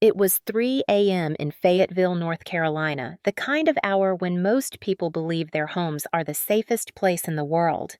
It was 3 a.m. in Fayetteville, North Carolina, the kind of hour when most people believe their homes are the safest place in the world.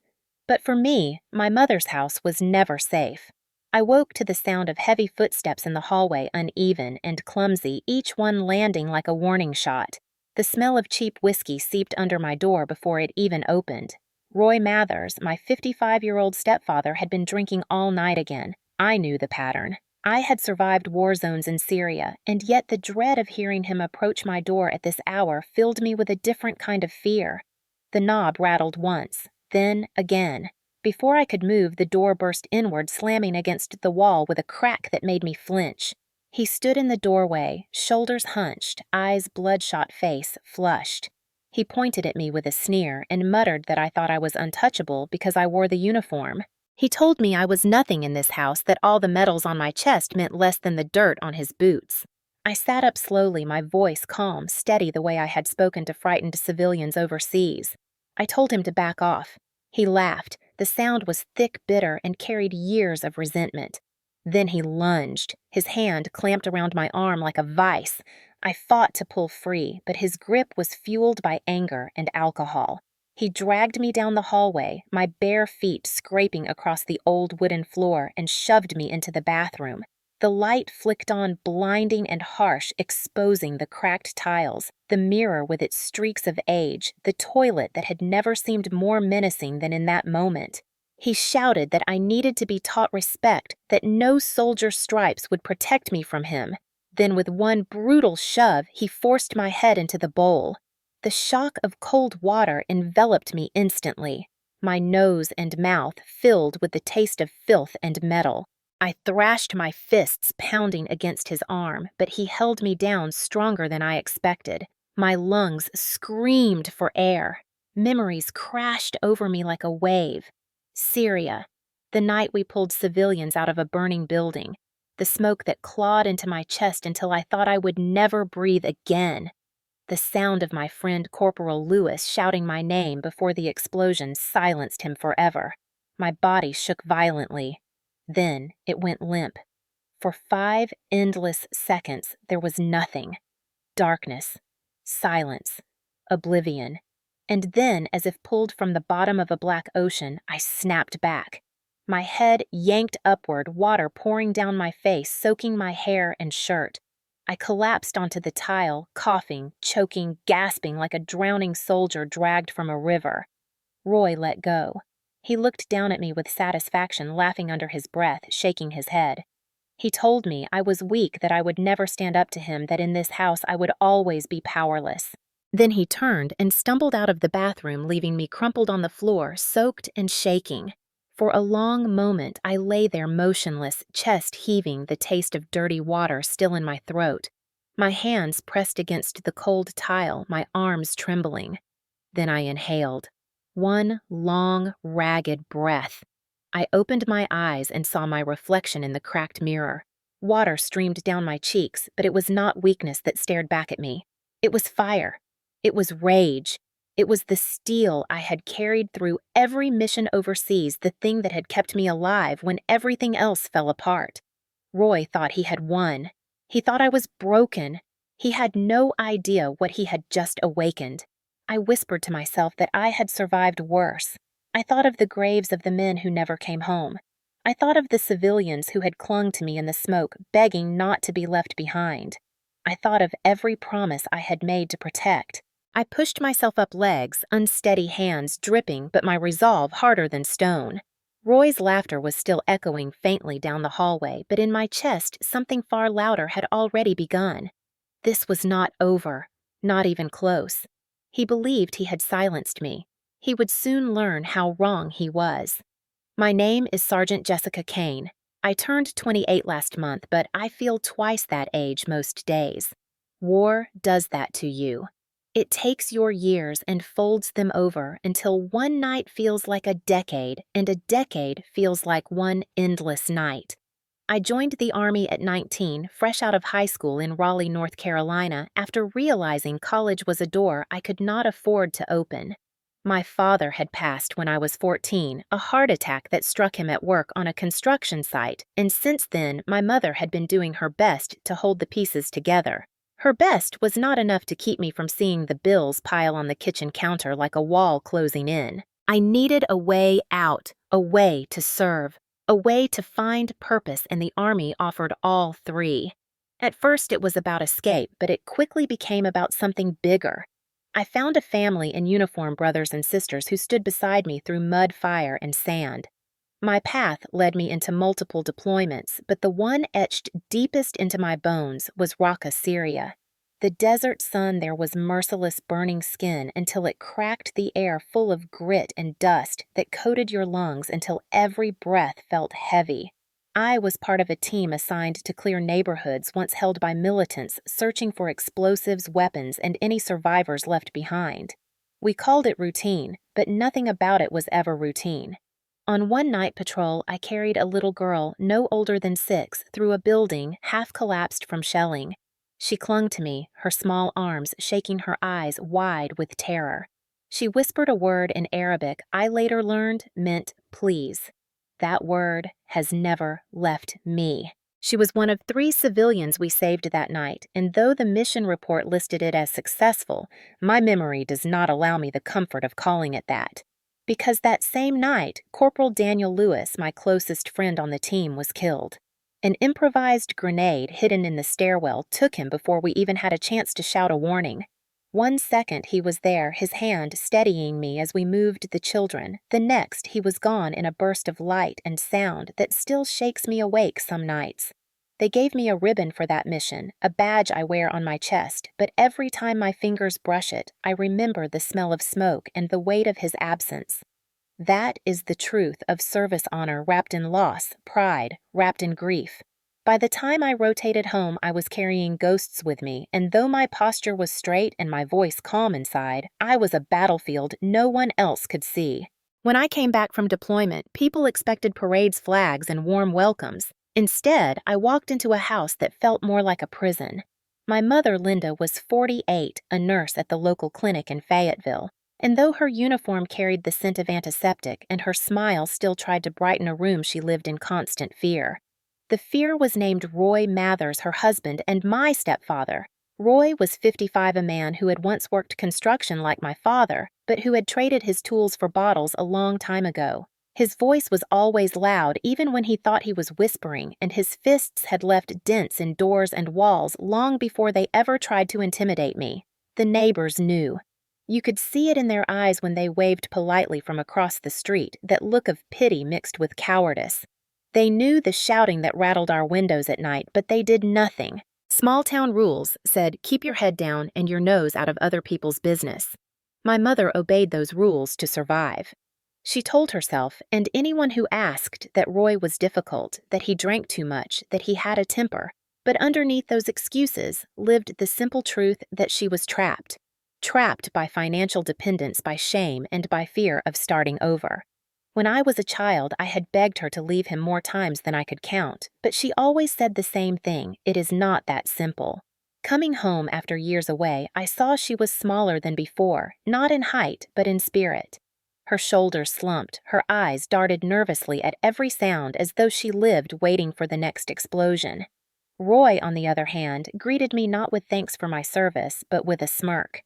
But for me, my mother's house was never safe. I woke to the sound of heavy footsteps in the hallway, uneven and clumsy, each one landing like a warning shot. The smell of cheap whiskey seeped under my door before it even opened. Roy Mathers, my 55-year-old stepfather, had been drinking all night again. I knew the pattern. I had survived war zones in Syria, and yet the dread of hearing him approach my door at this hour filled me with a different kind of fear. The knob rattled once, then again. Before I could move, the door burst inward, slamming against the wall with a crack that made me flinch. He stood in the doorway, shoulders hunched, eyes bloodshot, face flushed. He pointed at me with a sneer and muttered that I thought I was untouchable because I wore the uniform. He told me I was nothing in this house, that all the medals on my chest meant less than the dirt on his boots. I sat up slowly, my voice calm, steady the way I had spoken to frightened civilians overseas. I told him to back off. He laughed. The sound was thick, bitter, and carried years of resentment. Then he lunged, his hand clamped around my arm like a vice. I fought to pull free, but his grip was fueled by anger and alcohol. He dragged me down the hallway, my bare feet scraping across the old wooden floor, and shoved me into the bathroom. The light flicked on, blinding and harsh, exposing the cracked tiles, the mirror with its streaks of age, the toilet that had never seemed more menacing than in that moment. He shouted that I needed to be taught respect, that no soldier's stripes would protect me from him. Then with one brutal shove, he forced my head into the bowl. The shock of cold water enveloped me instantly, my nose and mouth filled with the taste of filth and metal. I thrashed my fists pounding against his arm, but he held me down stronger than I expected. My lungs screamed for air. Memories crashed over me like a wave. Syria, the night we pulled civilians out of a burning building, the smoke that clawed into my chest until I thought I would never breathe again. The sound of my friend Corporal Lewis shouting my name before the explosion silenced him forever. My body shook violently. Then it went limp. For 5 endless seconds, there was nothing. Darkness, silence, oblivion. And then, as if pulled from the bottom of a black ocean, I snapped back. My head yanked upward, water pouring down my face, soaking my hair and shirt. I collapsed onto the tile, coughing, choking, gasping like a drowning soldier dragged from a river. Roy let go. He looked down at me with satisfaction, laughing under his breath, shaking his head. He told me I was weak, that I would never stand up to him, that in this house I would always be powerless. Then he turned and stumbled out of the bathroom, leaving me crumpled on the floor, soaked and shaking. For a long moment, I lay there motionless, chest heaving, the taste of dirty water still in my throat. My hands pressed against the cold tile, my arms trembling. Then I inhaled. One long, ragged breath. I opened my eyes and saw my reflection in the cracked mirror. Water streamed down my cheeks, but it was not weakness that stared back at me. It was fire. It was rage. It was the steel I had carried through every mission overseas, the thing that had kept me alive when everything else fell apart. Roy thought he had won. He thought I was broken. He had no idea what he had just awakened. I whispered to myself that I had survived worse. I thought of the graves of the men who never came home. I thought of the civilians who had clung to me in the smoke, begging not to be left behind. I thought of every promise I had made to protect. I pushed myself up legs, unsteady hands dripping, but my resolve harder than stone. Roy's laughter was still echoing faintly down the hallway, but in my chest something far louder had already begun. This was not over, not even close. He believed he had silenced me. He would soon learn how wrong he was. My name is Sergeant Jessica Kane. I turned 28 last month, but I feel twice that age most days. War does that to you. It takes your years and folds them over until one night feels like a decade, and a decade feels like one endless night. I joined the Army at 19, fresh out of high school in Raleigh, North Carolina, after realizing college was a door I could not afford to open. My father had passed when I was 14, a heart attack that struck him at work on a construction site, and since then, my mother had been doing her best to hold the pieces together. Her best was not enough to keep me from seeing the bills pile on the kitchen counter like a wall closing in. I needed a way out, a way to serve, a way to find purpose, and the Army offered all three. At first, it was about escape, but it quickly became about something bigger. I found a family in uniform, brothers and sisters who stood beside me through mud, fire, and sand. My path led me into multiple deployments, but the one etched deepest into my bones was Raqqa, Syria. The desert sun there was merciless, burning skin until it cracked the air full of grit and dust that coated your lungs until every breath felt heavy. I was part of a team assigned to clear neighborhoods once held by militants searching for explosives, weapons, and any survivors left behind. We called it routine, but nothing about it was ever routine. On one night patrol, I carried a little girl no older than 6 through a building half collapsed from shelling. She clung to me, her small arms shaking, her eyes wide with terror. She whispered a word in Arabic I later learned meant please. That word has never left me. She was one of 3 civilians we saved that night, and though the mission report listed it as successful, my memory does not allow me the comfort of calling it that. Because that same night, Corporal Daniel Lewis, my closest friend on the team, was killed. An improvised grenade hidden in the stairwell took him before we even had a chance to shout a warning. 1 second he was there, his hand steadying me as we moved the children. The next he was gone in a burst of light and sound that still shakes me awake some nights. They gave me a ribbon for that mission, a badge I wear on my chest, but every time my fingers brush it, I remember the smell of smoke and the weight of his absence. That is the truth of service honor wrapped in loss, pride, wrapped in grief. By the time I rotated home, I was carrying ghosts with me, and though my posture was straight and my voice calm inside, I was a battlefield no one else could see. When I came back from deployment, people expected parades, flags, and warm welcomes. Instead, I walked into a house that felt more like a prison. My mother, Linda, was 48, a nurse at the local clinic in Fayetteville. And though her uniform carried the scent of antiseptic and her smile still tried to brighten a room she lived in constant fear. The fear was named Roy Mathers, her husband, and my stepfather. Roy was 55, a man who had once worked construction like my father, but who had traded his tools for bottles a long time ago. His voice was always loud, even when he thought he was whispering, and his fists had left dents in doors and walls long before they ever tried to intimidate me. The neighbors knew. You could see it in their eyes when they waved politely from across the street, that look of pity mixed with cowardice. They knew the shouting that rattled our windows at night, but they did nothing. Small-town rules said, keep your head down and your nose out of other people's business. My mother obeyed those rules to survive. She told herself, and anyone who asked, that Roy was difficult, that he drank too much, that he had a temper. But underneath those excuses lived the simple truth that she was trapped. Trapped by financial dependence, by shame, and by fear of starting over. When I was a child, I had begged her to leave him more times than I could count, but she always said the same thing, it is not that simple. Coming home after years away, I saw she was smaller than before, not in height, but in spirit. Her shoulders slumped, her eyes darted nervously at every sound as though she lived waiting for the next explosion. Roy, on the other hand, greeted me not with thanks for my service, but with a smirk.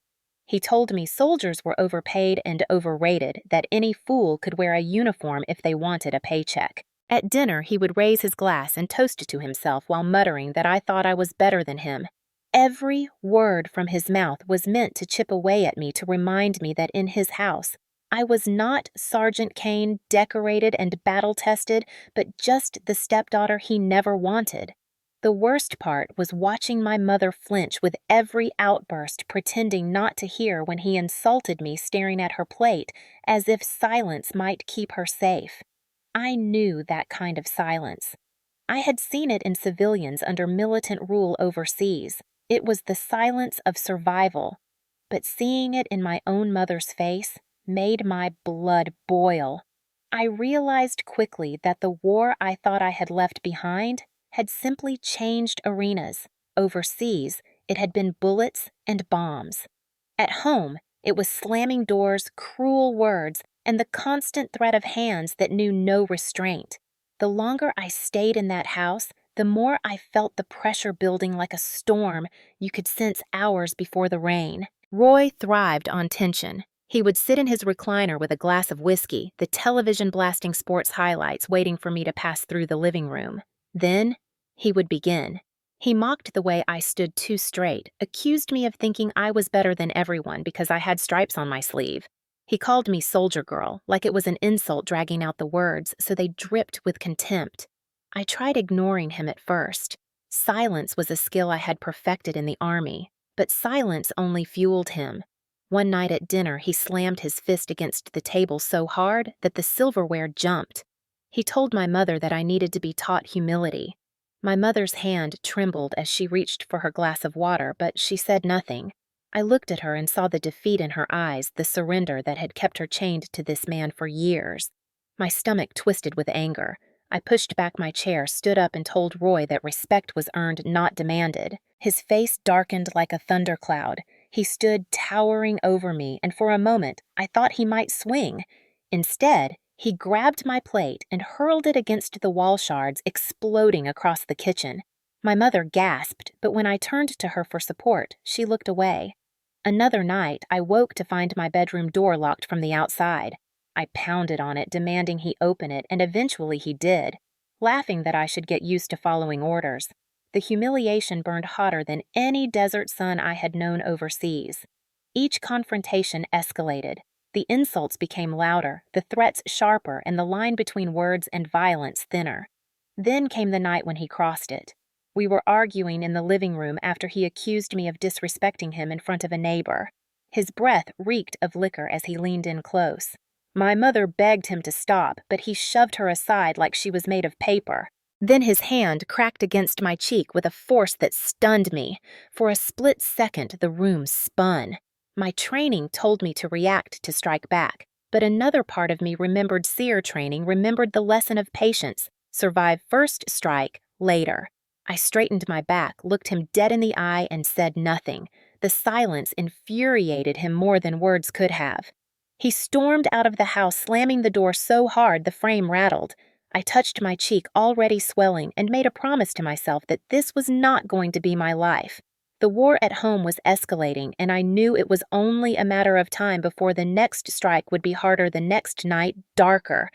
He told me soldiers were overpaid and overrated, that any fool could wear a uniform if they wanted a paycheck. At dinner, he would raise his glass and toast it to himself while muttering that I thought I was better than him. Every word from his mouth was meant to chip away at me, to remind me that in his house, I was not Sergeant Kane, decorated and battle-tested, but just the stepdaughter he never wanted. The worst part was watching my mother flinch with every outburst, pretending not to hear when he insulted me, staring at her plate, as if silence might keep her safe. I knew that kind of silence. I had seen it in civilians under militant rule overseas. It was the silence of survival. But seeing it in my own mother's face made my blood boil. I realized quickly that the war I thought I had left behind had simply changed arenas. Overseas, it had been bullets and bombs. At home, It was slamming doors, cruel words, and the constant threat of hands that knew no restraint. The longer I stayed in that house, the more I felt the pressure building like a storm you could sense hours before the rain. Roy thrived on tension. He would sit in his recliner with a glass of whiskey, the television blasting sports highlights, waiting for me to pass through the living room. Then, he would begin. He mocked the way I stood too straight, accused me of thinking I was better than everyone because I had stripes on my sleeve. He called me soldier girl, like it was an insult, dragging out the words so they dripped with contempt. I tried ignoring him at first. Silence was a skill I had perfected in the army, but silence only fueled him. One night at dinner, he slammed his fist against the table so hard that the silverware jumped. He told my mother that I needed to be taught humility. My mother's hand trembled as she reached for her glass of water, but she said nothing. I looked at her and saw the defeat in her eyes, the surrender that had kept her chained to this man for years. My stomach twisted with anger. I pushed back my chair, stood up, and told Roy that respect was earned, not demanded. His face darkened like a thundercloud. He stood towering over me, and for a moment I thought he might swing. Instead, he grabbed my plate and hurled it against the wall shards, exploding across the kitchen. My mother gasped, but when I turned to her for support, she looked away. Another night, I woke to find my bedroom door locked from the outside. I pounded on it, demanding he open it, and eventually he did, laughing that I should get used to following orders. The humiliation burned hotter than any desert sun I had known overseas. Each confrontation escalated. The insults became louder, the threats sharper, and the line between words and violence thinner. Then came the night when he crossed it. We were arguing in the living room after he accused me of disrespecting him in front of a neighbor. His breath reeked of liquor as he leaned in close. My mother begged him to stop, but he shoved her aside like she was made of paper. Then his hand cracked against my cheek with a force that stunned me. For a split second, the room spun. My training told me to react to strike back, but another part of me remembered SEER training, remembered the lesson of patience. Survive first, strike later. I straightened my back, looked him dead in the eye, and said nothing. The silence infuriated him more than words could have. He stormed out of the house, slamming the door so hard the frame rattled. I touched my cheek, already swelling, and made a promise to myself that this was not going to be my life. The war at home was escalating, and I knew it was only a matter of time before the next strike would be harder, the next night darker.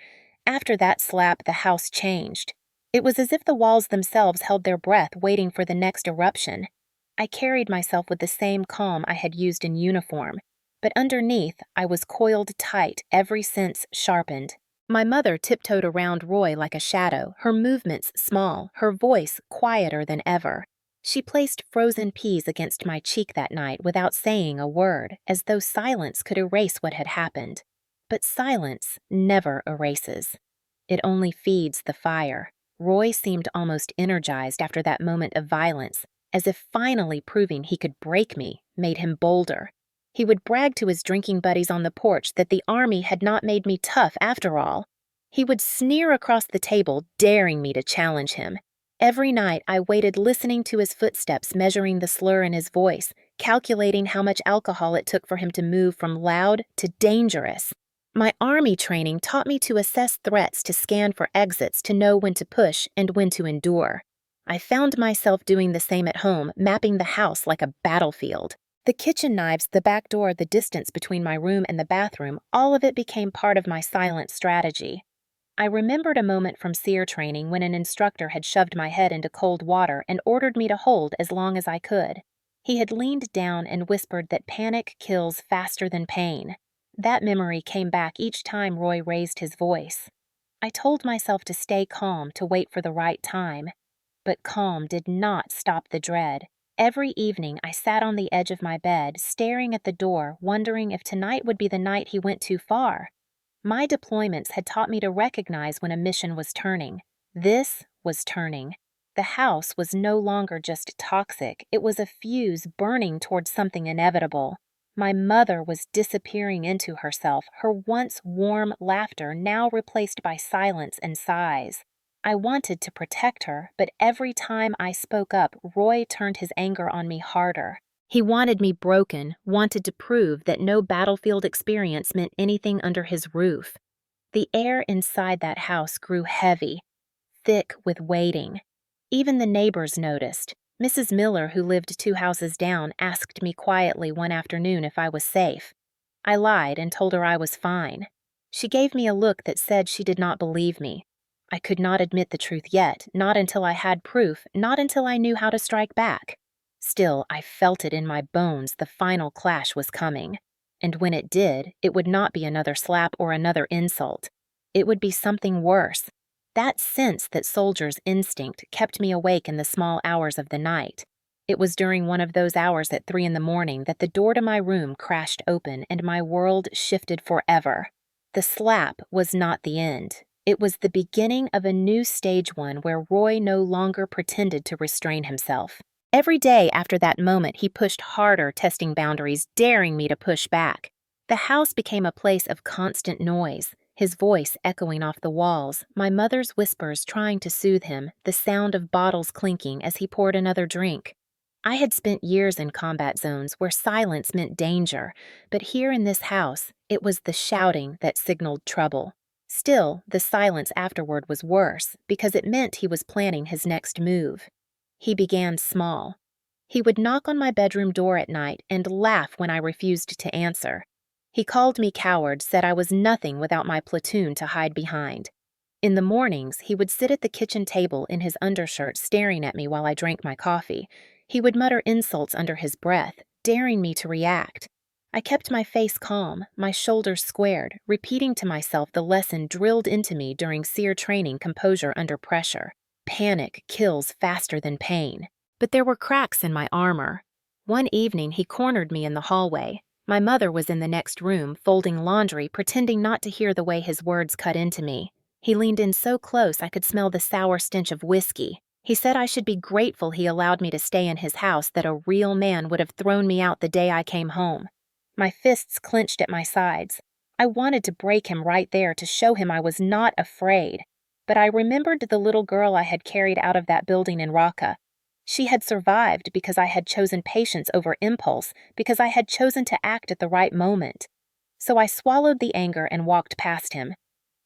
After that slap, the house changed. It was as if the walls themselves held their breath, waiting for the next eruption. I carried myself with the same calm I had used in uniform, but underneath I was coiled tight, every sense sharpened. My mother tiptoed around Roy like a shadow, her movements small, her voice quieter than ever. She placed frozen peas against my cheek that night without saying a word, as though silence could erase what had happened. But silence never erases. It only feeds the fire. Roy seemed almost energized after that moment of violence, as if finally proving he could break me made him bolder. He would brag to his drinking buddies on the porch that the army had not made me tough after all. He would sneer across the table, daring me to challenge him. Every night I waited, listening to his footsteps, measuring the slur in his voice, calculating how much alcohol it took for him to move from loud to dangerous. My army training taught me to assess threats, to scan for exits, to know when to push and when to endure. I found myself doing the same at home, mapping the house like a battlefield. The kitchen knives, the back door, the distance between my room and the bathroom, all of it became part of my silent strategy. I remembered a moment from SEER training when an instructor had shoved my head into cold water and ordered me to hold as long as I could. He had leaned down and whispered that panic kills faster than pain. That memory came back each time Roy raised his voice. I told myself to stay calm, to wait for the right time. But calm did not stop the dread. Every evening I sat on the edge of my bed, staring at the door, wondering if tonight would be the night he went too far. My deployments had taught me to recognize when a mission was turning. This was turning. The house was no longer just toxic, it was a fuse burning towards something inevitable. My mother was disappearing into herself, her once warm laughter now replaced by silence and sighs. I wanted to protect her, but every time I spoke up, Roy turned his anger on me harder. He wanted me broken, wanted to prove that no battlefield experience meant anything under his roof. The air inside that house grew heavy, thick with waiting. Even the neighbors noticed. Mrs. Miller, who lived 2 houses down, asked me quietly one afternoon if I was safe. I lied and told her I was fine. She gave me a look that said she did not believe me. I could not admit the truth yet, not until I had proof, not until I knew how to strike back. Still, I felt it in my bones the final clash was coming. And when it did, it would not be another slap or another insult. It would be something worse. That sense that soldier's instinct kept me awake in the small hours of the night. It was during one of those hours at 3 a.m. that the door to my room crashed open and my world shifted forever. The slap was not the end. It was the beginning of a new stage one where Roy no longer pretended to restrain himself. Every day after that moment, he pushed harder, testing boundaries, daring me to push back. The house became a place of constant noise, his voice echoing off the walls, my mother's whispers trying to soothe him, the sound of bottles clinking as he poured another drink. I had spent years in combat zones where silence meant danger, but here in this house, it was the shouting that signaled trouble. Still, the silence afterward was worse because it meant he was planning his next move. He began small. He would knock on my bedroom door at night and laugh when I refused to answer. He called me coward, said I was nothing without my platoon to hide behind. In the mornings, he would sit at the kitchen table in his undershirt staring at me while I drank my coffee. He would mutter insults under his breath, daring me to react. I kept my face calm, my shoulders squared, repeating to myself the lesson drilled into me during SEER training: composure under pressure. Panic kills faster than pain. But there were cracks in my armor. One evening, he cornered me in the hallway. My mother was in the next room, folding laundry, pretending not to hear the way his words cut into me. He leaned in so close I could smell the sour stench of whiskey. He said I should be grateful he allowed me to stay in his house, that a real man would have thrown me out the day I came home. My fists clenched at my sides. I wanted to break him right there to show him I was not afraid. But I remembered the little girl I had carried out of that building in Raqqa. She had survived because I had chosen patience over impulse, because I had chosen to act at the right moment. So I swallowed the anger and walked past him.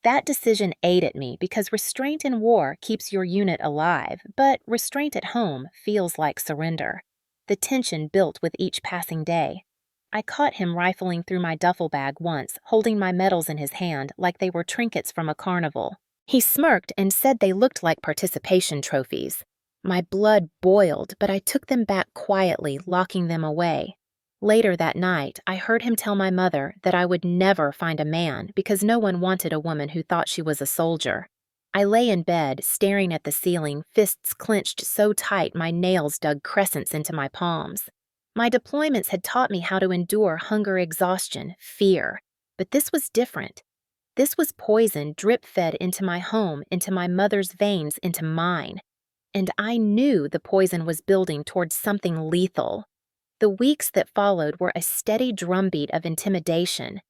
That decision ate at me because restraint in war keeps your unit alive, but restraint at home feels like surrender. The tension built with each passing day. I caught him rifling through my duffel bag once, holding my medals in his hand like they were trinkets from a carnival. He smirked and said they looked like participation trophies. My blood boiled, but I took them back quietly, locking them away. Later that night, I heard him tell my mother that I would never find a man because no one wanted a woman who thought she was a soldier. I lay in bed, staring at the ceiling, fists clenched so tight my nails dug crescents into my palms. My deployments had taught me how to endure hunger, exhaustion, fear. But this was different. This was poison drip-fed into my home, into my mother's veins, into mine. And I knew the poison was building towards something lethal. The weeks that followed were a steady drumbeat of intimidation.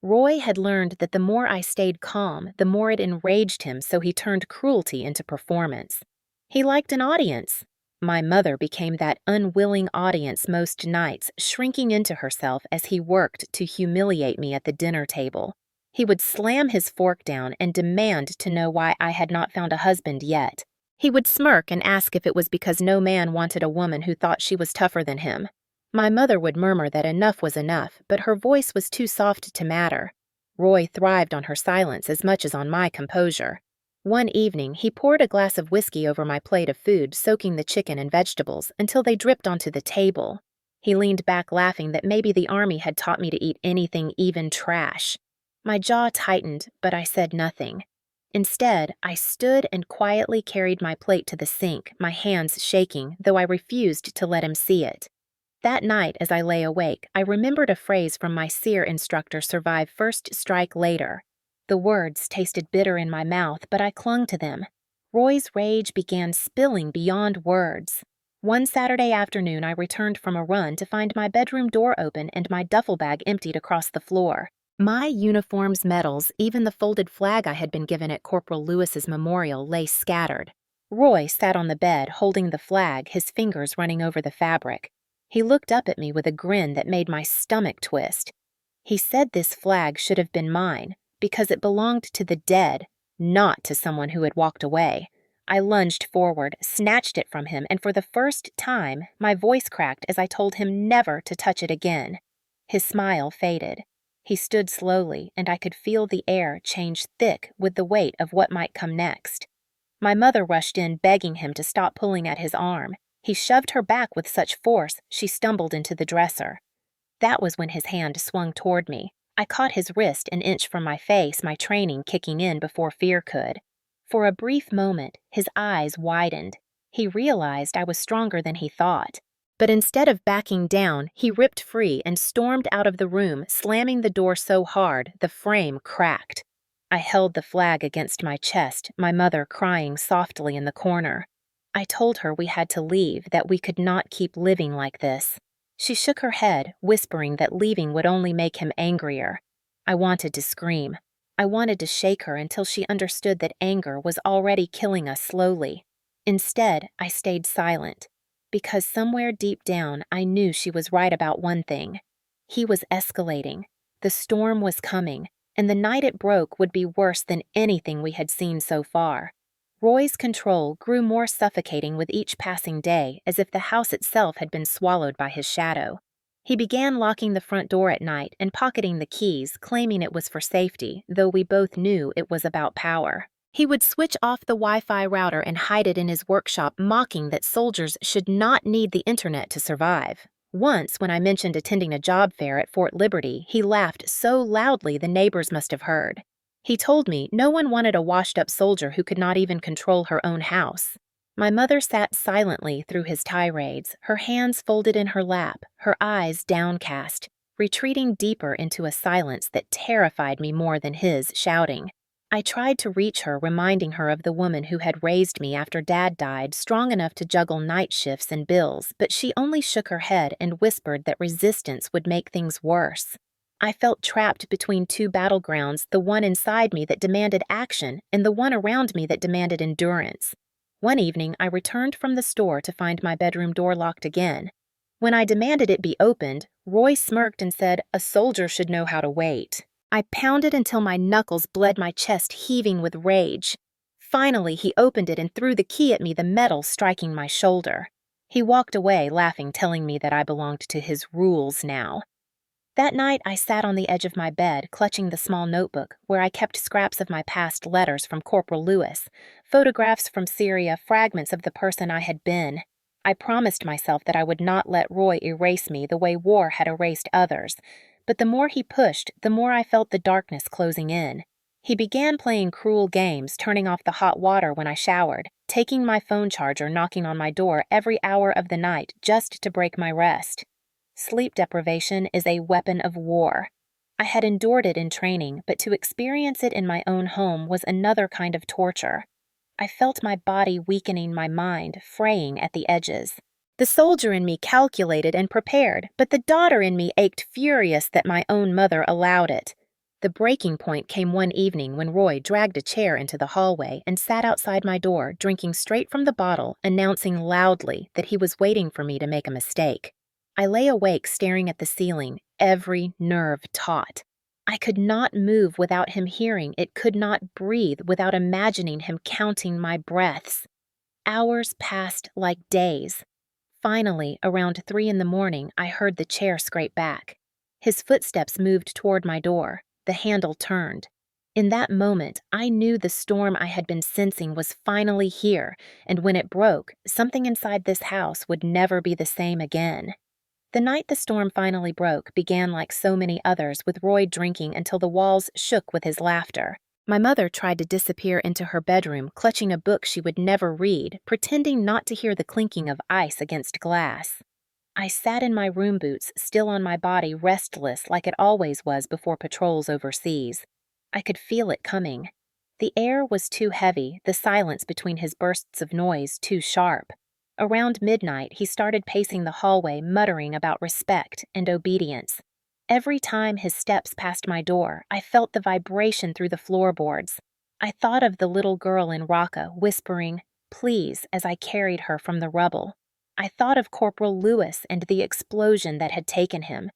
Roy had learned that the more I stayed calm, the more it enraged him, so he turned cruelty into performance. He liked an audience. My mother became that unwilling audience most nights, shrinking into herself as he worked to humiliate me at the dinner table. He would slam his fork down and demand to know why I had not found a husband yet. He would smirk and ask if it was because no man wanted a woman who thought she was tougher than him. My mother would murmur that enough was enough, but her voice was too soft to matter. Roy thrived on her silence as much as on my composure. One evening, he poured a glass of whiskey over my plate of food, soaking the chicken and vegetables until they dripped onto the table. He leaned back laughing that maybe the army had taught me to eat anything, even trash. My jaw tightened, but I said nothing. Instead, I stood and quietly carried my plate to the sink, my hands shaking, though I refused to let him see it. That night, as I lay awake, I remembered a phrase from my SEER instructor: survive first, strike later. The words tasted bitter in my mouth, but I clung to them. Roy's rage began spilling beyond words. One Saturday afternoon, I returned from a run to find my bedroom door open and my duffel bag emptied across the floor. My uniform's medals, even the folded flag I had been given at Corporal Lewis's memorial, lay scattered. Roy sat on the bed, holding the flag, his fingers running over the fabric. He looked up at me with a grin that made my stomach twist. He said this flag should have been mine because it belonged to the dead, not to someone who had walked away. I lunged forward, snatched it from him, and for the first time, my voice cracked as I told him never to touch it again. His smile faded. He stood slowly, and I could feel the air change thick with the weight of what might come next. My mother rushed in, begging him to stop pulling at his arm. He shoved her back with such force, she stumbled into the dresser. That was when his hand swung toward me. I caught his wrist an inch from my face, my training kicking in before fear could. For a brief moment, his eyes widened. He realized I was stronger than he thought. But instead of backing down, he ripped free and stormed out of the room, slamming the door so hard the frame cracked. I held the flag against my chest, my mother crying softly in the corner. I told her we had to leave, that we could not keep living like this. She shook her head, whispering that leaving would only make him angrier. I wanted to scream. I wanted to shake her until she understood that anger was already killing us slowly. Instead, I stayed silent, because somewhere deep down I knew she was right about one thing. He was escalating. The storm was coming, and the night it broke would be worse than anything we had seen so far. Roy's control grew more suffocating with each passing day, as if the house itself had been swallowed by his shadow. He began locking the front door at night and pocketing the keys, claiming it was for safety, though we both knew it was about power. He would switch off the Wi-Fi router and hide it in his workshop, mocking that soldiers should not need the internet to survive. Once, when I mentioned attending a job fair at Fort Liberty, he laughed so loudly the neighbors must have heard. He told me no one wanted a washed-up soldier who could not even control her own house. My mother sat silently through his tirades, her hands folded in her lap, her eyes downcast, retreating deeper into a silence that terrified me more than his shouting. I tried to reach her, reminding her of the woman who had raised me after Dad died, strong enough to juggle night shifts and bills, but she only shook her head and whispered that resistance would make things worse. I felt trapped between two battlegrounds, the one inside me that demanded action and the one around me that demanded endurance. One evening, I returned from the store to find my bedroom door locked again. When I demanded it be opened, Roy smirked and said, "A soldier should know how to wait." I pounded until my knuckles bled, my chest heaving with rage. Finally, he opened it and threw the key at me, the metal striking my shoulder. He walked away, laughing, telling me that I belonged to his rules now. That night, I sat on the edge of my bed, clutching the small notebook where I kept scraps of my past letters from Corporal Lewis, photographs from Syria, fragments of the person I had been. I promised myself that I would not let Roy erase me the way war had erased others, but the more he pushed, the more I felt the darkness closing in. He began playing cruel games, turning off the hot water when I showered, taking my phone charger, knocking on my door every hour of the night just to break my rest. Sleep deprivation is a weapon of war. I had endured it in training, but to experience it in my own home was another kind of torture. I felt my body weakening, my mind fraying at the edges. The soldier in me calculated and prepared, but the daughter in me ached furious that my own mother allowed it. The breaking point came one evening when Roy dragged a chair into the hallway and sat outside my door, drinking straight from the bottle, announcing loudly that he was waiting for me to make a mistake. I lay awake staring at the ceiling, every nerve taut. I could not move without him hearing, it could not breathe without imagining him counting my breaths. Hours passed like days. Finally, around 3 a.m, I heard the chair scrape back. His footsteps moved toward my door. The handle turned. In that moment, I knew the storm I had been sensing was finally here, and when it broke, something inside this house would never be the same again. The night the storm finally broke began like so many others, with Roy drinking until the walls shook with his laughter. My mother tried to disappear into her bedroom, clutching a book she would never read, pretending not to hear the clinking of ice against glass. I sat in my room boots, still on my body, restless like it always was before patrols overseas. I could feel it coming. The air was too heavy, the silence between his bursts of noise too sharp. Around midnight, he started pacing the hallway, muttering about respect and obedience. Every time his steps passed my door, I felt the vibration through the floorboards. I thought of the little girl in Raqqa, whispering, "Please," as I carried her from the rubble. I thought of Corporal Lewis and the explosion that had taken him.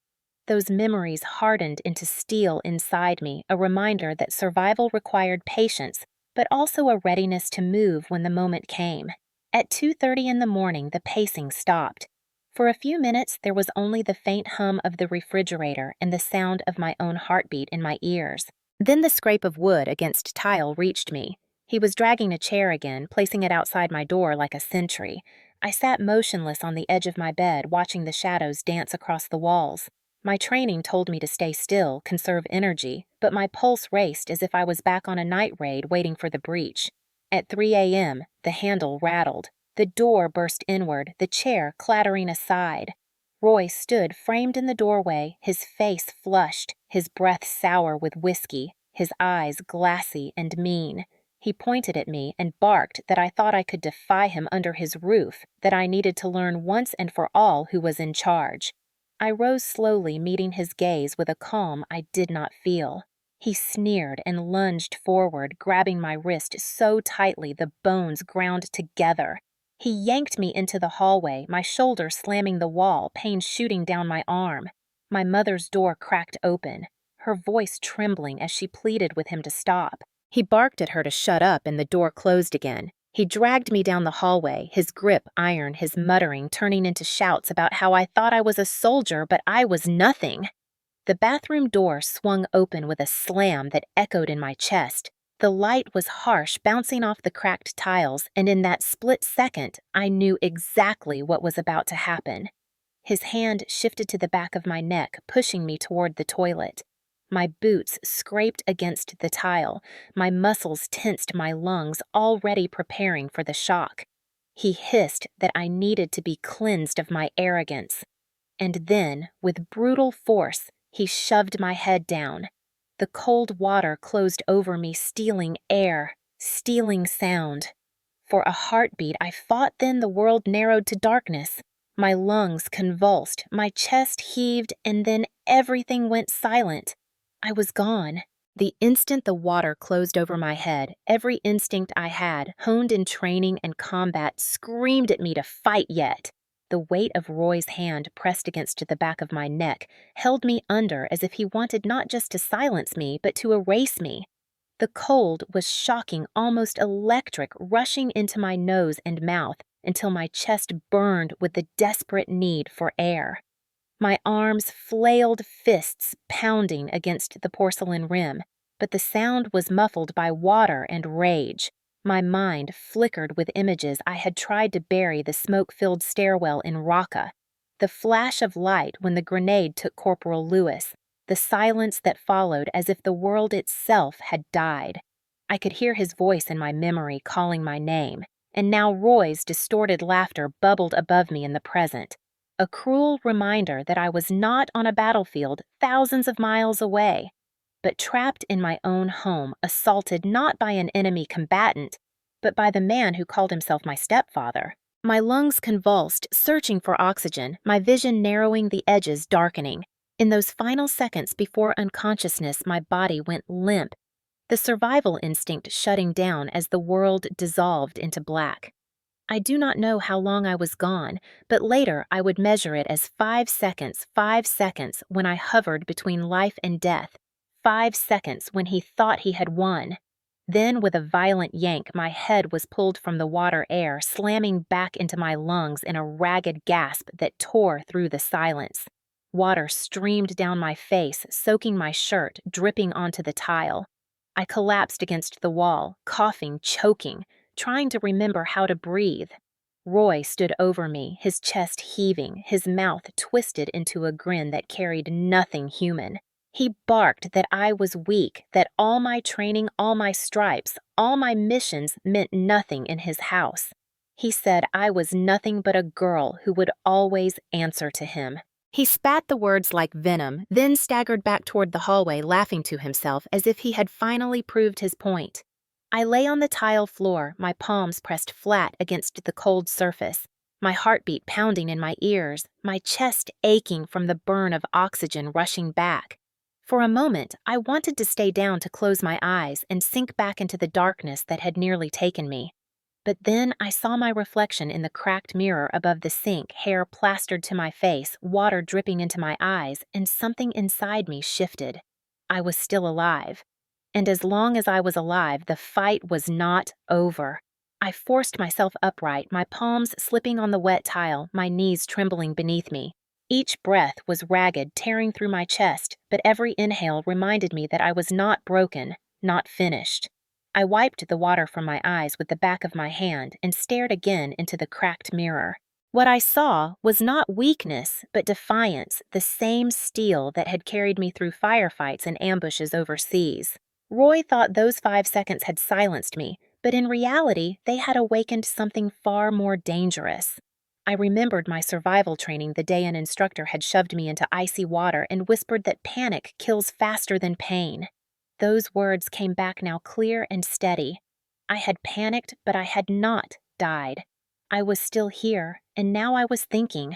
Those memories hardened into steel inside me, a reminder that survival required patience, but also a readiness to move when the moment came. At 2:30 in the morning, the pacing stopped. For a few minutes, there was only the faint hum of the refrigerator and the sound of my own heartbeat in my ears. Then the scrape of wood against tile reached me. He was dragging a chair again, placing it outside my door like a sentry. I sat motionless on the edge of my bed, watching the shadows dance across the walls. My training told me to stay still, conserve energy, but my pulse raced as if I was back on a night raid waiting for the breach. At 3 a.m., the handle rattled. The door burst inward, the chair clattering aside. Roy stood framed in the doorway, his face flushed, his breath sour with whiskey, his eyes glassy and mean. He pointed at me and barked that I thought I could defy him under his roof, that I needed to learn once and for all who was in charge. I rose slowly, meeting his gaze with a calm I did not feel. He sneered and lunged forward, grabbing my wrist so tightly the bones ground together. He yanked me into the hallway, my shoulder slamming the wall, pain shooting down my arm. My mother's door cracked open, her voice trembling as she pleaded with him to stop. He barked at her to shut up and the door closed again. He dragged me down the hallway, his grip iron, his muttering turning into shouts about how I thought I was a soldier, but I was nothing. The bathroom door swung open with a slam that echoed in my chest. The light was harsh, bouncing off the cracked tiles, and in that split second, I knew exactly what was about to happen. His hand shifted to the back of my neck, pushing me toward the toilet. My boots scraped against the tile. My muscles tensed my lungs, already preparing for the shock. He hissed that I needed to be cleansed of my arrogance. And then, with brutal force, he shoved my head down. The cold water closed over me, stealing air, stealing sound. For a heartbeat, I fought, then the world narrowed to darkness. My lungs convulsed, my chest heaved, and then everything went silent. I was gone. The instant the water closed over my head, every instinct I had, honed in training and combat, screamed at me to fight yet. The weight of Roy's hand pressed against the back of my neck held me under as if he wanted not just to silence me, but to erase me. The cold was shocking, almost electric, rushing into my nose and mouth until my chest burned with the desperate need for air. My arms flailed, fists pounding against the porcelain rim, but the sound was muffled by water and rage. My mind flickered with images I had tried to bury the smoke-filled stairwell in Raqqa. The flash of light when the grenade took Corporal Lewis, the silence that followed as if the world itself had died. I could hear his voice in my memory calling my name, and now Roy's distorted laughter bubbled above me in the present. A cruel reminder that I was not on a battlefield thousands of miles away, but trapped in my own home, assaulted not by an enemy combatant, but by the man who called himself my stepfather. My lungs convulsed, searching for oxygen, my vision narrowing, the edges darkening. In those final seconds before unconsciousness, my body went limp, the survival instinct shutting down as the world dissolved into black. I do not know how long I was gone, but later I would measure it as 5 seconds, when I hovered between life and death, 5 seconds when he thought he had won. Then, with a violent yank, my head was pulled from the water air, slamming back into my lungs in a ragged gasp that tore through the silence. Water streamed down my face, soaking my shirt, dripping onto the tile. I collapsed against the wall, coughing, choking, trying to remember how to breathe. Roy stood over me, his chest heaving, his mouth twisted into a grin that carried nothing human. He barked that I was weak, that all my training, all my stripes, all my missions meant nothing in his house. He said I was nothing but a girl who would always answer to him. He spat the words like venom, then staggered back toward the hallway, laughing to himself as if he had finally proved his point. I lay on the tile floor, my palms pressed flat against the cold surface, my heartbeat pounding in my ears, my chest aching from the burn of oxygen rushing back. For a moment, I wanted to stay down to close my eyes and sink back into the darkness that had nearly taken me. But then I saw my reflection in the cracked mirror above the sink, hair plastered to my face, water dripping into my eyes, and something inside me shifted. I was still alive. And as long as I was alive, the fight was not over. I forced myself upright, my palms slipping on the wet tile, my knees trembling beneath me. Each breath was ragged, tearing through my chest, but every inhale reminded me that I was not broken, not finished. I wiped the water from my eyes with the back of my hand and stared again into the cracked mirror. What I saw was not weakness, but defiance, the same steel that had carried me through firefights and ambushes overseas. Roy thought those 5 seconds had silenced me, but in reality, they had awakened something far more dangerous. I remembered my survival training the day an instructor had shoved me into icy water and whispered that panic kills faster than pain. Those words came back now clear and steady. I had panicked, but I had not died. I was still here, and now I was thinking.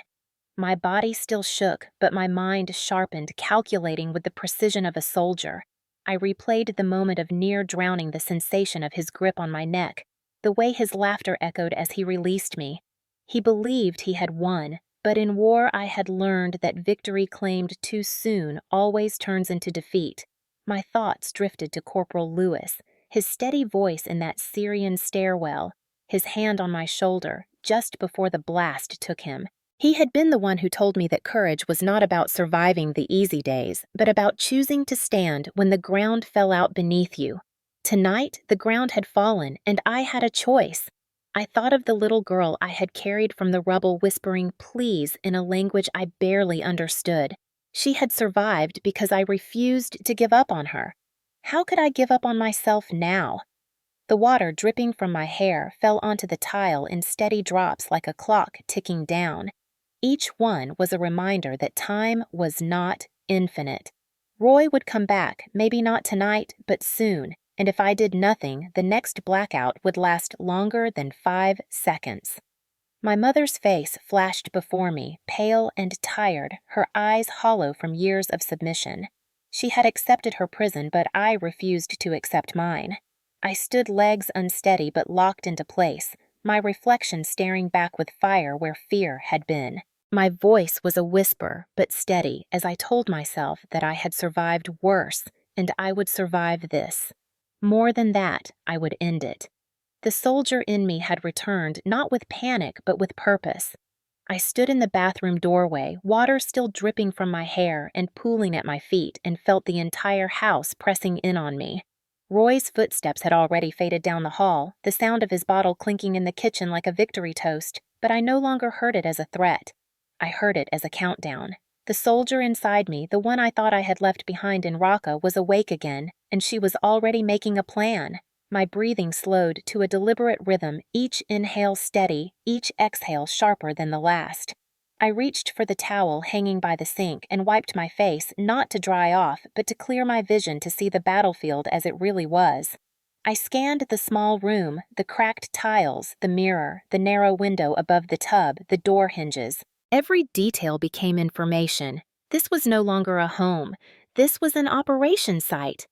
My body still shook, but my mind sharpened, calculating with the precision of a soldier. I replayed the moment of near drowning, the sensation of his grip on my neck, the way his laughter echoed as he released me. He believed he had won, but in war I had learned that victory claimed too soon always turns into defeat. My thoughts drifted to Corporal Lewis, his steady voice in that Syrian stairwell, his hand on my shoulder, just before the blast took him. He had been the one who told me that courage was not about surviving the easy days, but about choosing to stand when the ground fell out beneath you. Tonight, the ground had fallen, and I had a choice. I thought of the little girl I had carried from the rubble whispering "please" in a language I barely understood. She had survived because I refused to give up on her. How could I give up on myself now? The water dripping from my hair fell onto the tile in steady drops like a clock ticking down. Each one was a reminder that time was not infinite. Roy would come back, maybe not tonight, but soon, and if I did nothing, the next blackout would last longer than 5 seconds. My mother's face flashed before me, pale and tired, her eyes hollow from years of submission. She had accepted her prison, but I refused to accept mine. I stood legs unsteady but locked into place, my reflection staring back with fire where fear had been. My voice was a whisper, but steady, as I told myself that I had survived worse, and I would survive this. More than that, I would end it. The soldier in me had returned, not with panic, but with purpose. I stood in the bathroom doorway, water still dripping from my hair and pooling at my feet, and felt the entire house pressing in on me. Roy's footsteps had already faded down the hall, the sound of his bottle clinking in the kitchen like a victory toast, but I no longer heard it as a threat. I heard it as a countdown. The soldier inside me, the one I thought I had left behind in Raqqa, was awake again, and she was already making a plan. My breathing slowed to a deliberate rhythm, each inhale steady, each exhale sharper than the last. I reached for the towel hanging by the sink and wiped my face, not to dry off, but to clear my vision to see the battlefield as it really was. I scanned the small room, the cracked tiles, the mirror, the narrow window above the tub, the door hinges. Every detail became information. This was no longer a home. This was an operation site.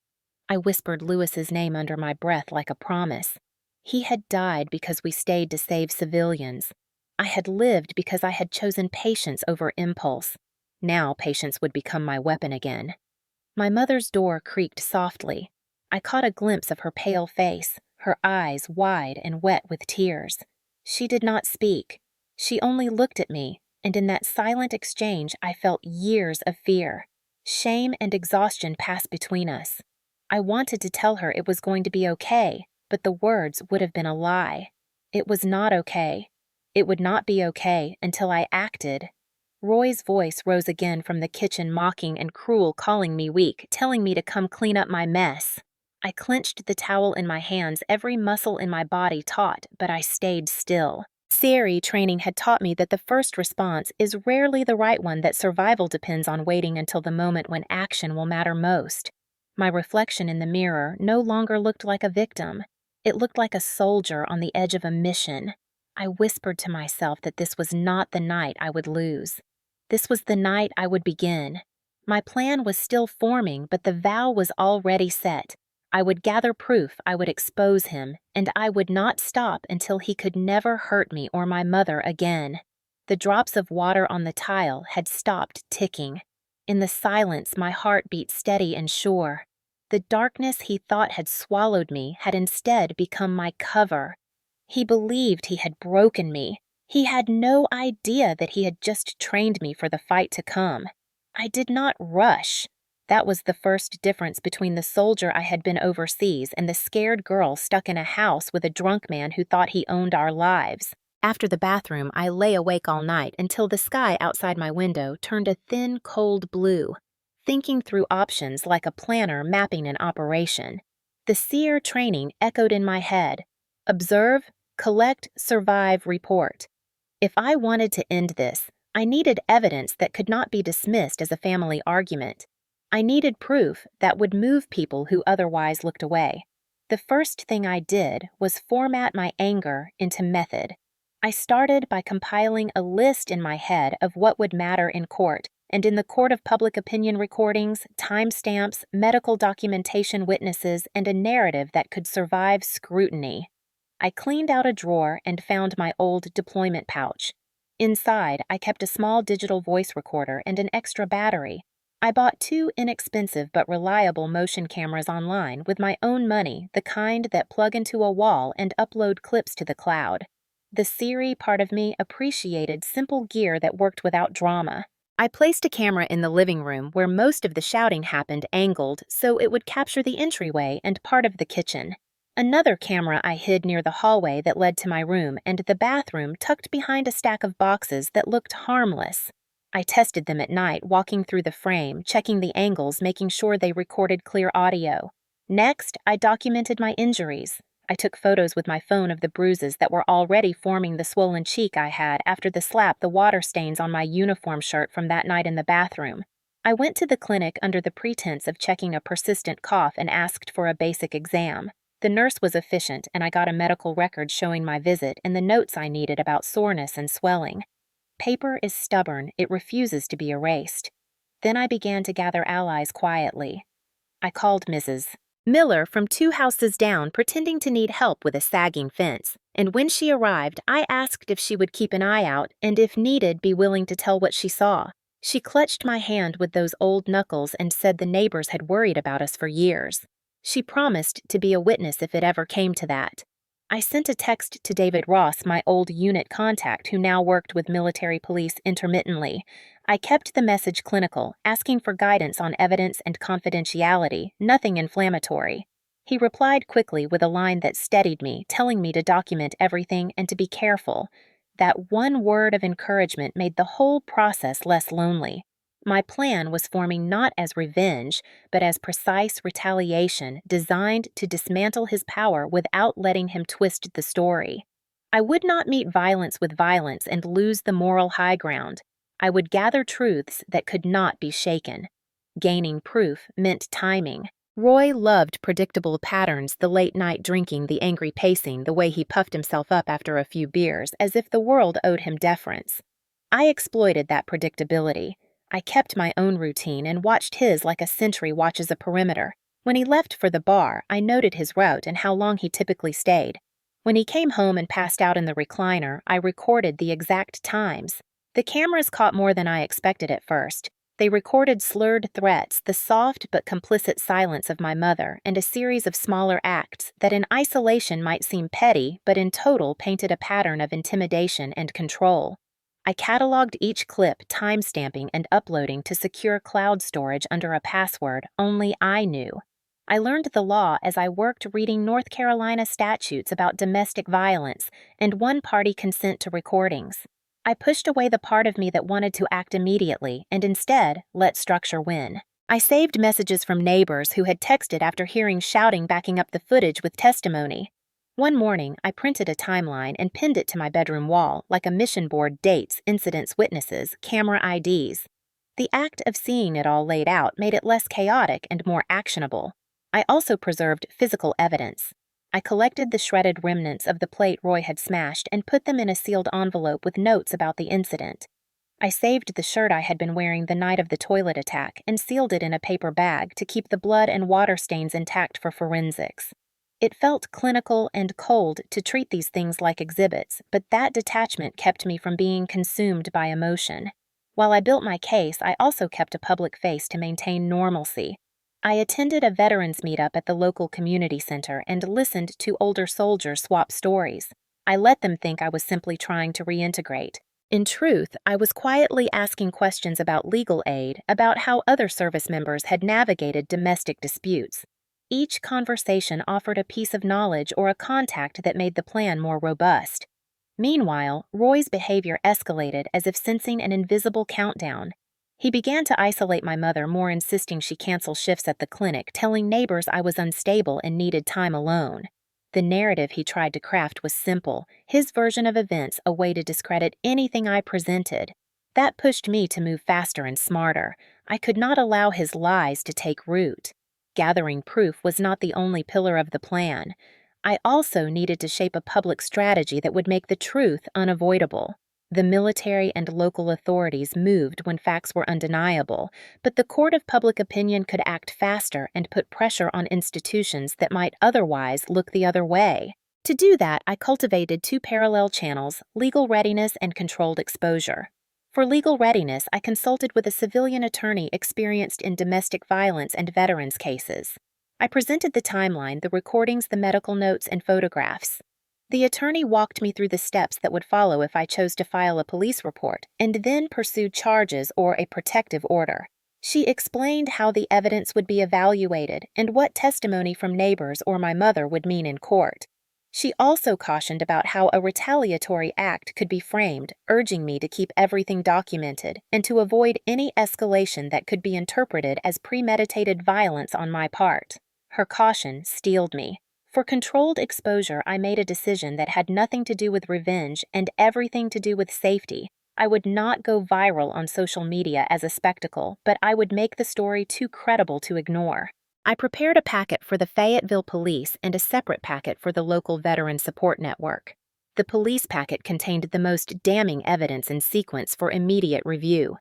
I whispered Lewis's name under my breath like a promise. He had died because we stayed to save civilians. I had lived because I had chosen patience over impulse. Now patience would become my weapon again. My mother's door creaked softly. I caught a glimpse of her pale face, her eyes wide and wet with tears. She did not speak. She only looked at me, and in that silent exchange I felt years of fear. Shame and exhaustion passed between us. I wanted to tell her it was going to be okay, but the words would have been a lie. It was not okay. It would not be okay until I acted. Roy's voice rose again from the kitchen, mocking and cruel, calling me weak, telling me to come clean up my mess. I clenched the towel in my hands, every muscle in my body taut, but I stayed still. SERE training had taught me that the first response is rarely the right one, that survival depends on waiting until the moment when action will matter most. My reflection in the mirror no longer looked like a victim. It looked like a soldier on the edge of a mission. I whispered to myself that this was not the night I would lose. This was the night I would begin. My plan was still forming, but the vow was already set. I would gather proof, I would expose him, and I would not stop until he could never hurt me or my mother again. The drops of water on the tile had stopped ticking. In the silence, my heart beat steady and sure. The darkness he thought had swallowed me had instead become my cover. He believed he had broken me. He had no idea that he had just trained me for the fight to come. I did not rush. That was the first difference between the soldier I had been overseas and the scared girl stuck in a house with a drunk man who thought he owned our lives. After the bathroom, I lay awake all night until the sky outside my window turned a thin, cold blue, thinking through options like a planner mapping an operation. The SEER training echoed in my head. Observe, collect, survive, report. If I wanted to end this, I needed evidence that could not be dismissed as a family argument. I needed proof that would move people who otherwise looked away. The first thing I did was format my anger into method. I started by compiling a list in my head of what would matter in court, and in the court of public opinion recordings, timestamps, medical documentation witnesses, and a narrative that could survive scrutiny. I cleaned out a drawer and found my old deployment pouch. Inside, I kept a small digital voice recorder and an extra battery. I bought 2 inexpensive but reliable motion cameras online with my own money, the kind that plug into a wall and upload clips to the cloud. The Siri part of me appreciated simple gear that worked without drama. I placed a camera in the living room where most of the shouting happened angled so it would capture the entryway and part of the kitchen. Another camera I hid near the hallway that led to my room and the bathroom tucked behind a stack of boxes that looked harmless. I tested them at night, walking through the frame, checking the angles, making sure they recorded clear audio. Next, I documented my injuries. I took photos with my phone of the bruises that were already forming the swollen cheek I had after the slap the water stains on my uniform shirt from that night in the bathroom. I went to the clinic under the pretense of checking a persistent cough and asked for a basic exam. The nurse was efficient, and I got a medical record showing my visit and the notes I needed about soreness and swelling. Paper is stubborn, it refuses to be erased. Then I began to gather allies quietly. I called Mrs. Miller from 2 houses down, pretending to need help with a sagging fence, and when she arrived, I asked if she would keep an eye out and, if needed, be willing to tell what she saw. She clutched my hand with those old knuckles and said the neighbors had worried about us for years. She promised to be a witness if it ever came to that. I sent a text to David Ross, my old unit contact who now worked with military police intermittently. I kept the message clinical, asking for guidance on evidence and confidentiality, nothing inflammatory. He replied quickly with a line that steadied me, telling me to document everything and to be careful. That one word of encouragement made the whole process less lonely. My plan was forming not as revenge, but as precise retaliation designed to dismantle his power without letting him twist the story. I would not meet violence with violence and lose the moral high ground. I would gather truths that could not be shaken. Gaining proof meant timing. Roy loved predictable patterns, the late-night drinking, the angry pacing, the way he puffed himself up after a few beers, as if the world owed him deference. I exploited that predictability. I kept my own routine and watched his like a sentry watches a perimeter. When he left for the bar, I noted his route and how long he typically stayed. When he came home and passed out in the recliner, I recorded the exact times. The cameras caught more than I expected at first. They recorded slurred threats, the soft but complicit silence of my mother, and a series of smaller acts that in isolation might seem petty, but in total painted a pattern of intimidation and control. I cataloged each clip, timestamping and uploading to secure cloud storage under a password only I knew. I learned the law as I worked reading North Carolina statutes about domestic violence and one-party consent to recordings. I pushed away the part of me that wanted to act immediately and instead let structure win. I saved messages from neighbors who had texted after hearing shouting backing up the footage with testimony. One morning, I printed a timeline and pinned it to my bedroom wall, like a mission board: dates, incidents, witnesses, camera IDs. The act of seeing it all laid out made it less chaotic and more actionable. I also preserved physical evidence. I collected the shredded remnants of the plate Roy had smashed and put them in a sealed envelope with notes about the incident. I saved the shirt I had been wearing the night of the toilet attack and sealed it in a paper bag to keep the blood and water stains intact for forensics. It felt clinical and cold to treat these things like exhibits, but that detachment kept me from being consumed by emotion. While I built my case, I also kept a public face to maintain normalcy. I attended a veterans meetup at the local community center and listened to older soldiers swap stories. I let them think I was simply trying to reintegrate. In truth, I was quietly asking questions about legal aid, about how other service members had navigated domestic disputes. Each conversation offered a piece of knowledge or a contact that made the plan more robust. Meanwhile, Roy's behavior escalated as if sensing an invisible countdown. He began to isolate my mother, more insisting she cancel shifts at the clinic, telling neighbors I was unstable and needed time alone. The narrative he tried to craft was simple, his version of events a way to discredit anything I presented. That pushed me to move faster and smarter. I could not allow his lies to take root. Gathering proof was not the only pillar of the plan. I also needed to shape a public strategy that would make the truth unavoidable. The military and local authorities moved when facts were undeniable, but the court of public opinion could act faster and put pressure on institutions that might otherwise look the other way. To do that, I cultivated two parallel channels: legal readiness and controlled exposure. For legal readiness, I consulted with a civilian attorney experienced in domestic violence and veterans cases. I presented the timeline, the recordings, the medical notes, and photographs. The attorney walked me through the steps that would follow if I chose to file a police report, and then pursued charges or a protective order. She explained how the evidence would be evaluated and what testimony from neighbors or my mother would mean in court. She also cautioned about how a retaliatory act could be framed, urging me to keep everything documented and to avoid any escalation that could be interpreted as premeditated violence on my part. Her caution steeled me. For controlled exposure, I made a decision that had nothing to do with revenge and everything to do with safety. I would not go viral on social media as a spectacle, but I would make the story too credible to ignore. I prepared a packet for the Fayetteville Police and a separate packet for the local Veteran Support Network. The police packet contained the most damning evidence in sequence for immediate review.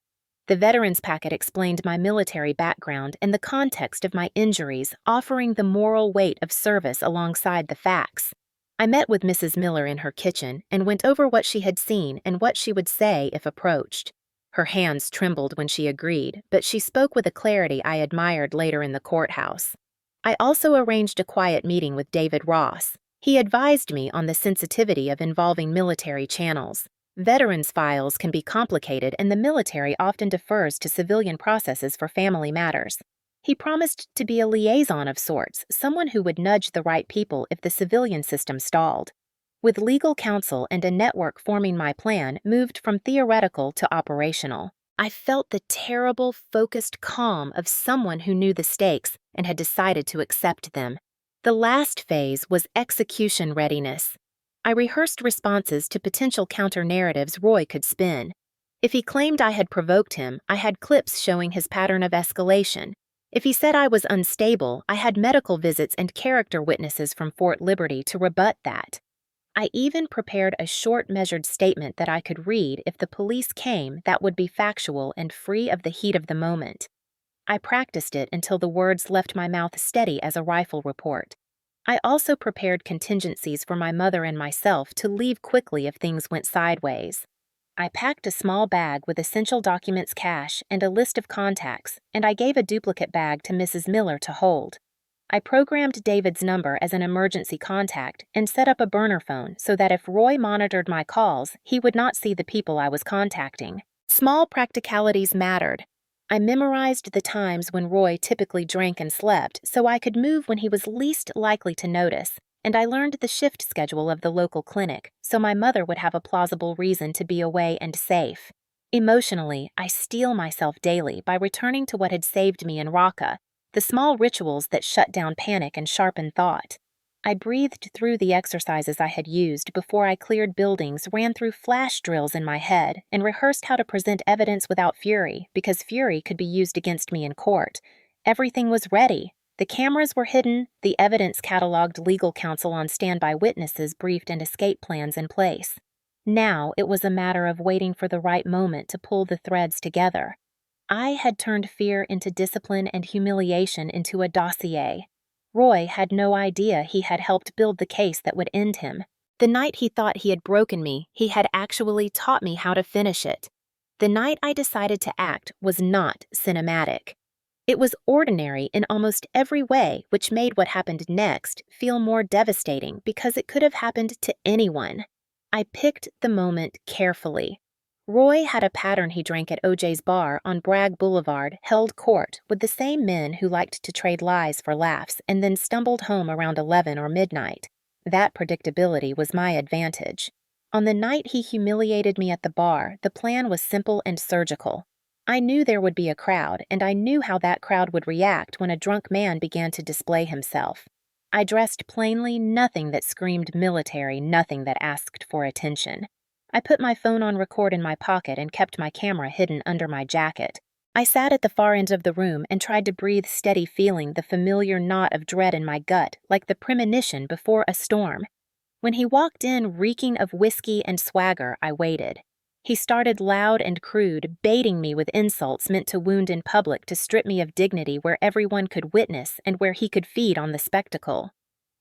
The veterans packet explained my military background and the context of my injuries, offering the moral weight of service alongside the facts. I met with Mrs. Miller in her kitchen and went over what she had seen and what she would say if approached. Her hands trembled when she agreed, but she spoke with a clarity I admired later in the courthouse. I also arranged a quiet meeting with David Ross. He advised me on the sensitivity of involving military channels. Veterans' files can be complicated, and the military often defers to civilian processes for family matters. He promised to be a liaison of sorts, someone who would nudge the right people if the civilian system stalled. With legal counsel and a network forming my plan moved from theoretical to operational. I felt the terrible, focused calm of someone who knew the stakes and had decided to accept them. The last phase was execution readiness. I rehearsed responses to potential counter-narratives Roy could spin. If he claimed I had provoked him, I had clips showing his pattern of escalation. If he said I was unstable, I had medical visits and character witnesses from Fort Liberty to rebut that. I even prepared a short, measured statement that I could read if the police came that would be factual and free of the heat of the moment. I practiced it until the words left my mouth steady as a rifle report. I also prepared contingencies for my mother and myself to leave quickly if things went sideways. I packed a small bag with essential documents, cash, and a list of contacts, and I gave a duplicate bag to Mrs. Miller to hold. I programmed David's number as an emergency contact and set up a burner phone so that if Roy monitored my calls, he would not see the people I was contacting. Small practicalities mattered. I memorized the times when Roy typically drank and slept so I could move when he was least likely to notice, and I learned the shift schedule of the local clinic so my mother would have a plausible reason to be away and safe. Emotionally, I steel myself daily by returning to what had saved me in Raqqa, the small rituals that shut down panic and sharpen thought. I breathed through the exercises I had used before I cleared buildings, ran through flash drills in my head, and rehearsed how to present evidence without fury, because fury could be used against me in court. Everything was ready. The cameras were hidden, the evidence cataloged, legal counsel on standby, witnesses briefed, and escape plans in place. Now it was a matter of waiting for the right moment to pull the threads together. I had turned fear into discipline and humiliation into a dossier. Roy had no idea he had helped build the case that would end him. The night he thought he had broken me, he had actually taught me how to finish it. The night I decided to act was not cinematic. It was ordinary in almost every way, which made what happened next feel more devastating because it could have happened to anyone. I picked the moment carefully. Roy had a pattern he drank at OJ's bar on Bragg Boulevard, held court with the same men who liked to trade lies for laughs and then stumbled home around 11 or midnight. That predictability was my advantage. On the night he humiliated me at the bar, the plan was simple and surgical. I knew there would be a crowd, and I knew how that crowd would react when a drunk man began to display himself. I dressed plainly, nothing that screamed military, nothing that asked for attention. I put my phone on record in my pocket and kept my camera hidden under my jacket. I sat at the far end of the room and tried to breathe steady, feeling the familiar knot of dread in my gut, like the premonition before a storm. When he walked in reeking of whiskey and swagger, I waited. He started loud and crude, baiting me with insults meant to wound in public to strip me of dignity where everyone could witness and where he could feed on the spectacle.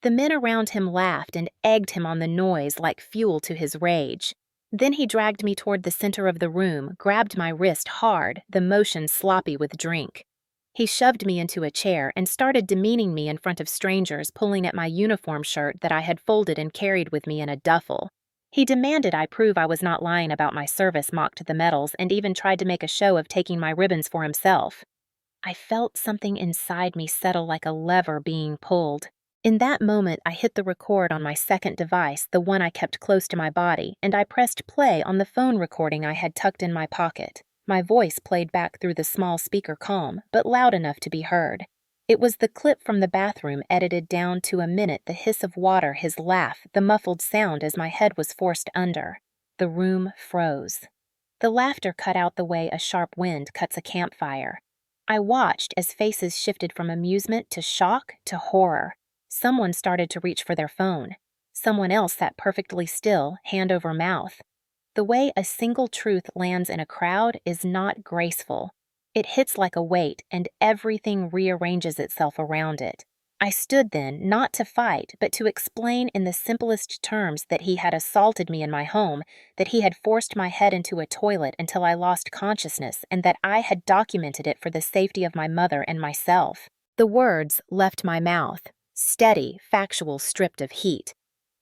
The men around him laughed and egged him on the noise like fuel to his rage. Then he dragged me toward the center of the room, grabbed my wrist hard, the motion sloppy with drink. He shoved me into a chair and started demeaning me in front of strangers, pulling at my uniform shirt that I had folded and carried with me in a duffel. He demanded I prove I was not lying about my service, mocked the medals, and even tried to make a show of taking my ribbons for himself. I felt something inside me settle like a lever being pulled. In that moment, I hit the record on my second device, the one I kept close to my body, and I pressed play on the phone recording I had tucked in my pocket. My voice played back through the small speaker calm, but loud enough to be heard. It was the clip from the bathroom edited down to a minute, the hiss of water, his laugh, the muffled sound as my head was forced under. The room froze. The laughter cut out the way a sharp wind cuts a campfire. I watched as faces shifted from amusement to shock to horror. Someone started to reach for their phone. Someone else sat perfectly still, hand over mouth. The way a single truth lands in a crowd is not graceful. It hits like a weight, and everything rearranges itself around it. I stood then, not to fight, but to explain in the simplest terms that he had assaulted me in my home, that he had forced my head into a toilet until I lost consciousness, and that I had documented it for the safety of my mother and myself. The words left my mouth, steady, factual, stripped of heat.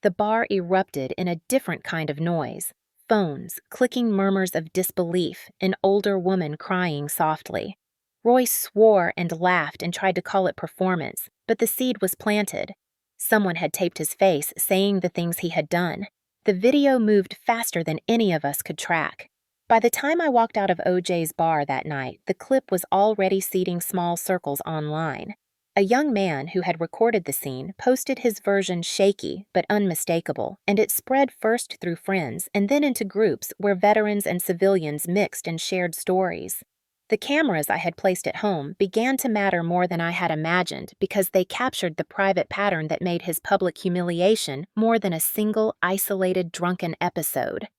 The bar erupted in a different kind of noise. Phones, clicking murmurs of disbelief, an older woman crying softly. Roy swore and laughed and tried to call it performance, but the seed was planted. Someone had taped his face, saying the things he had done. The video moved faster than any of us could track. By the time I walked out of OJ's bar that night, the clip was already seeding small circles online. A young man who had recorded the scene posted his version shaky but unmistakable, and it spread first through friends and then into groups where veterans and civilians mixed and shared stories. The cameras I had placed at home began to matter more than I had imagined because they captured the private pattern that made his public humiliation more than a single isolated drunken episode.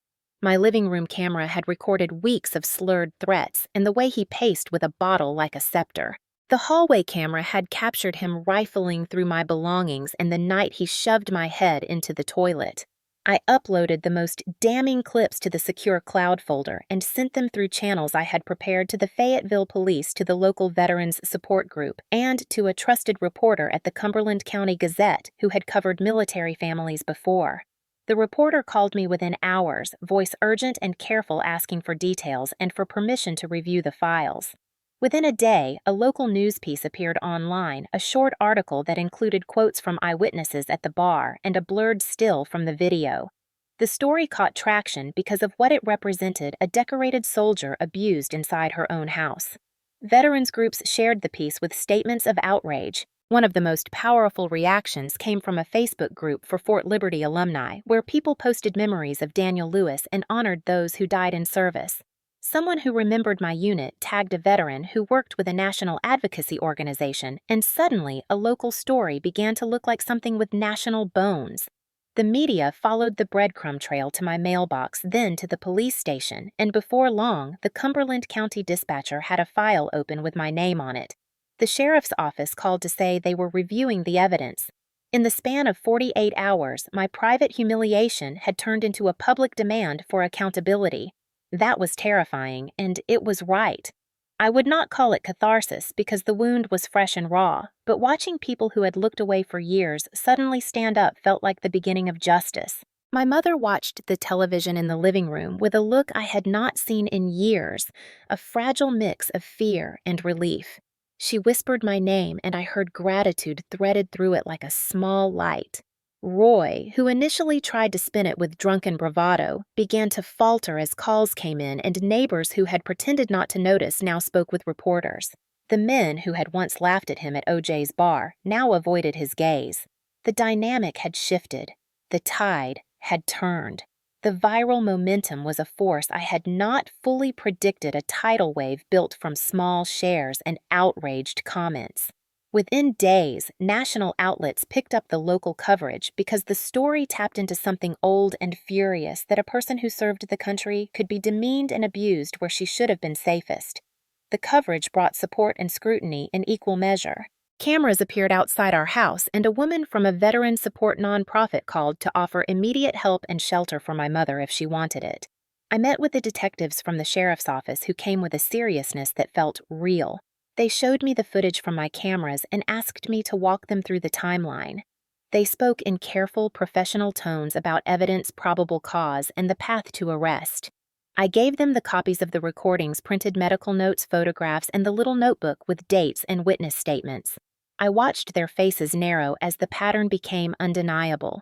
My living room camera had recorded weeks of slurred threats and the way he paced with a bottle like a scepter. The hallway camera had captured him rifling through my belongings and the night he shoved my head into the toilet. I uploaded the most damning clips to the secure cloud folder and sent them through channels I had prepared to the Fayetteville Police, to the local Veterans Support Group, and to a trusted reporter at the Cumberland County Gazette who had covered military families before. The reporter called me within hours, voice urgent and careful, asking for details and for permission to review the files. Within a day, a local news piece appeared online, a short article that included quotes from eyewitnesses at the bar and a blurred still from the video. The story caught traction because of what it represented: a decorated soldier abused inside her own house. Veterans groups shared the piece with statements of outrage. One of the most powerful reactions came from a Facebook group for Fort Liberty alumni, where people posted memories of Daniel Lewis and honored those who died in service. Someone who remembered my unit tagged a veteran who worked with a national advocacy organization, and suddenly a local story began to look like something with national bones. The media followed the breadcrumb trail to my mailbox, then to the police station, and before long, the Cumberland County dispatcher had a file open with my name on it. The sheriff's office called to say they were reviewing the evidence. In the span of 48 hours, my private humiliation had turned into a public demand for accountability. That was terrifying, and it was right. I would not call it catharsis because the wound was fresh and raw, but watching people who had looked away for years suddenly stand up felt like the beginning of justice. My mother watched the television in the living room with a look I had not seen in years, a fragile mix of fear and relief. She whispered my name, and I heard gratitude threaded through it like a small light. Roy, who initially tried to spin it with drunken bravado, began to falter as calls came in, and neighbors who had pretended not to notice now spoke with reporters. The men who had once laughed at him at OJ's bar now avoided his gaze. The dynamic had shifted. The tide had turned. The viral momentum was a force I had not fully predicted, a tidal wave built from small shares and outraged comments. Within days, national outlets picked up the local coverage because the story tapped into something old and furious, that a person who served the country could be demeaned and abused where she should have been safest. The coverage brought support and scrutiny in equal measure. Cameras appeared outside our house, and a woman from a veteran support nonprofit called to offer immediate help and shelter for my mother if she wanted it. I met with the detectives from the sheriff's office who came with a seriousness that felt real. They showed me the footage from my cameras and asked me to walk them through the timeline. They spoke in careful, professional tones about evidence, probable cause, and the path to arrest. I gave them the copies of the recordings, printed medical notes, photographs, and the little notebook with dates and witness statements. I watched their faces narrow as the pattern became undeniable.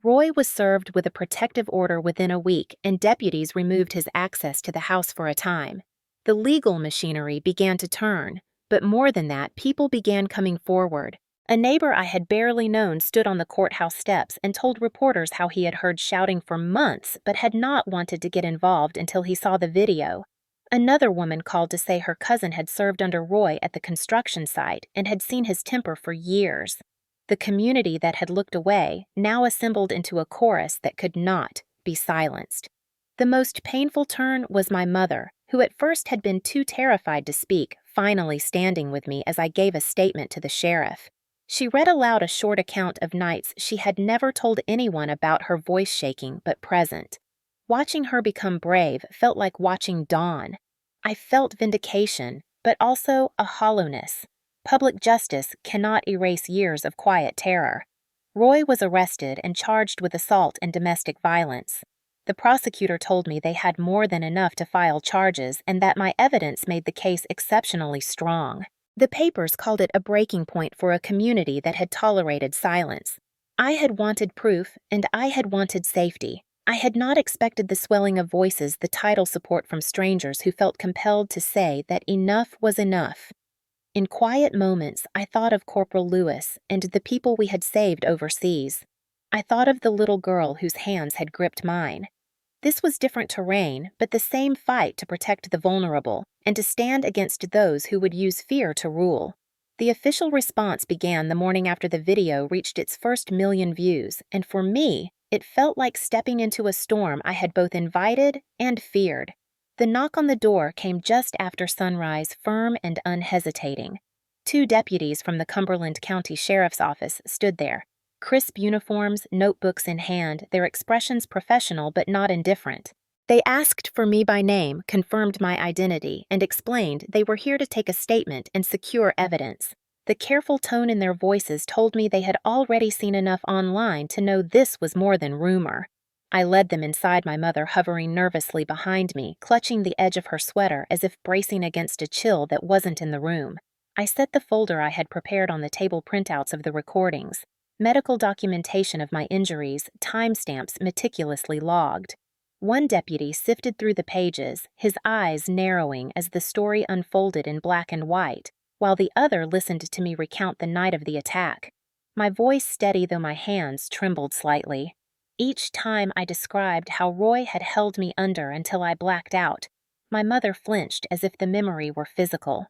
Roy was served with a protective order within a week, and deputies removed his access to the house for a time. The legal machinery began to turn. But more than that, people began coming forward. A neighbor I had barely known stood on the courthouse steps and told reporters how he had heard shouting for months but had not wanted to get involved until he saw the video. Another woman called to say her cousin had served under Roy at the construction site and had seen his temper for years. The community that had looked away now assembled into a chorus that could not be silenced. The most painful turn was my mother, who at first had been too terrified to speak, finally standing with me as I gave a statement to the sheriff. She read aloud a short account of nights she had never told anyone about, her voice shaking but present. Watching her become brave felt like watching dawn. I felt vindication, but also a hollowness. Public justice cannot erase years of quiet terror. Roy was arrested and charged with assault and domestic violence. The prosecutor told me they had more than enough to file charges and that my evidence made the case exceptionally strong. The papers called it a breaking point for a community that had tolerated silence. I had wanted proof, and I had wanted safety. I had not expected the swelling of voices, the tidal support from strangers who felt compelled to say that enough was enough. In quiet moments, I thought of Corporal Lewis and the people we had saved overseas. I thought of the little girl whose hands had gripped mine. This was different terrain, but the same fight to protect the vulnerable and to stand against those who would use fear to rule. The official response began the morning after the video reached its first 1,000,000 views, and for me, it felt like stepping into a storm I had both invited and feared. The knock on the door came just after sunrise, firm and unhesitating. 2 deputies from the Cumberland County Sheriff's Office stood there. Crisp uniforms, notebooks in hand, their expressions professional but not indifferent. They asked for me by name, confirmed my identity, and explained they were here to take a statement and secure evidence. The careful tone in their voices told me they had already seen enough online to know this was more than rumor. I led them inside, my mother hovering nervously behind me, clutching the edge of her sweater as if bracing against a chill that wasn't in the room. I set the folder I had prepared on the table, printouts of the recordings. Medical documentation of my injuries, timestamps meticulously logged. One deputy sifted through the pages, his eyes narrowing as the story unfolded in black and white, while the other listened to me recount the night of the attack. My voice steady though my hands trembled slightly. Each time I described how Roy had held me under until I blacked out, my mother flinched as if the memory were physical.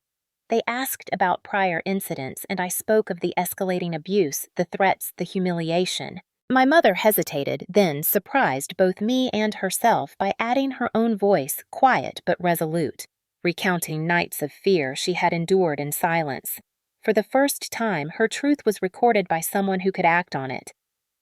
They asked about prior incidents, and I spoke of the escalating abuse, the threats, the humiliation. My mother hesitated, then surprised both me and herself by adding her own voice, quiet but resolute, recounting nights of fear she had endured in silence. For the first time, her truth was recorded by someone who could act on it.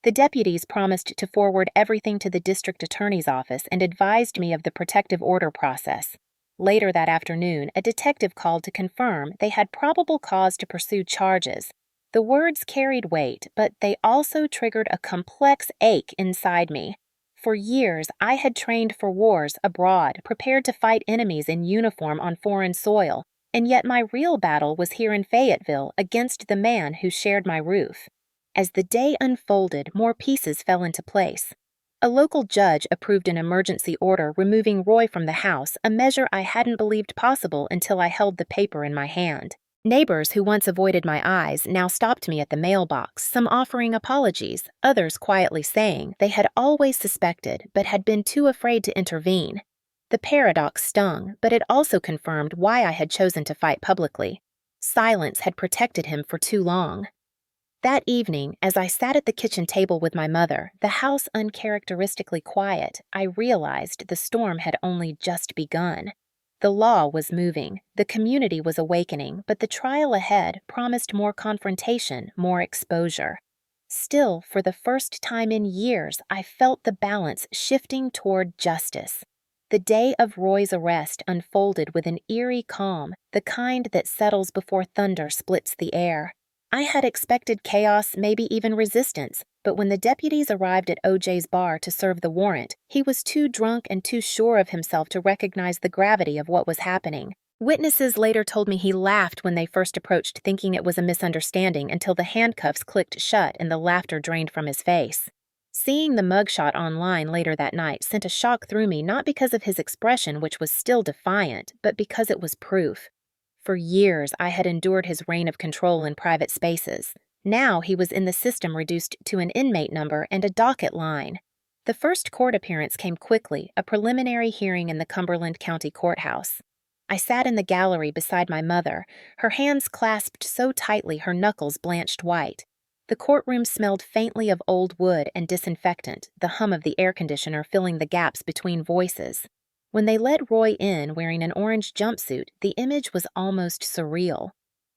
The deputies promised to forward everything to the district attorney's office and advised me of the protective order process. Later that afternoon, a detective called to confirm they had probable cause to pursue charges. The words carried weight, but they also triggered a complex ache inside me. For years, I had trained for wars abroad, prepared to fight enemies in uniform on foreign soil, and yet my real battle was here in Fayetteville against the man who shared my roof. As the day unfolded, more pieces fell into place. A local judge approved an emergency order removing Roy from the house, a measure I hadn't believed possible until I held the paper in my hand. Neighbors who once avoided my eyes now stopped me at the mailbox, some offering apologies, others quietly saying they had always suspected but had been too afraid to intervene. The paradox stung, but it also confirmed why I had chosen to fight publicly. Silence had protected him for too long. That evening, as I sat at the kitchen table with my mother, the house uncharacteristically quiet, I realized the storm had only just begun. The law was moving, the community was awakening, but the trial ahead promised more confrontation, more exposure. Still, for the first time in years, I felt the balance shifting toward justice. The day of Roy's arrest unfolded with an eerie calm, the kind that settles before thunder splits the air. I had expected chaos, maybe even resistance, but when the deputies arrived at OJ's bar to serve the warrant, he was too drunk and too sure of himself to recognize the gravity of what was happening. Witnesses later told me he laughed when they first approached, thinking it was a misunderstanding until the handcuffs clicked shut and the laughter drained from his face. Seeing the mugshot online later that night sent a shock through me, not because of his expression, which was still defiant, but because it was proof. For years, I had endured his reign of control in private spaces. Now he was in the system, reduced to an inmate number and a docket line. The first court appearance came quickly, a preliminary hearing in the Cumberland County Courthouse. I sat in the gallery beside my mother, her hands clasped so tightly her knuckles blanched white. The courtroom smelled faintly of old wood and disinfectant, the hum of the air conditioner filling the gaps between voices. When they led Roy in wearing an orange jumpsuit, the image was almost surreal.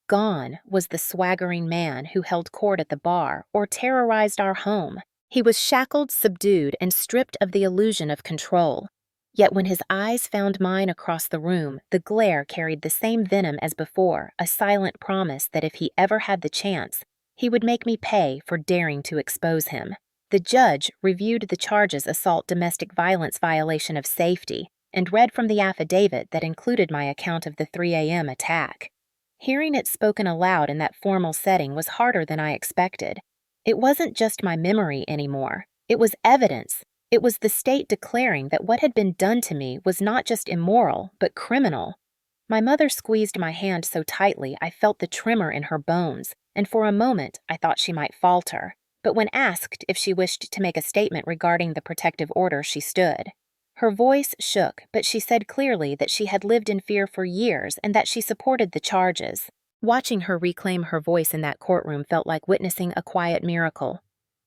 Gone was the swaggering man who held court at the bar or terrorized our home. He was shackled, subdued, and stripped of the illusion of control. Yet when his eyes found mine across the room, the glare carried the same venom as before, a silent promise that if he ever had the chance, he would make me pay for daring to expose him. The judge reviewed the charges: assault, domestic violence, violation of safety, and read from the affidavit that included my account of the 3 a.m. attack. Hearing it spoken aloud in that formal setting was harder than I expected. It wasn't just my memory anymore. It was evidence. It was the state declaring that what had been done to me was not just immoral, but criminal. My mother squeezed my hand so tightly I felt the tremor in her bones, and for a moment I thought she might falter. But when asked if she wished to make a statement regarding the protective order, she stood. Her voice shook, but she said clearly that she had lived in fear for years and that she supported the charges. Watching her reclaim her voice in that courtroom felt like witnessing a quiet miracle.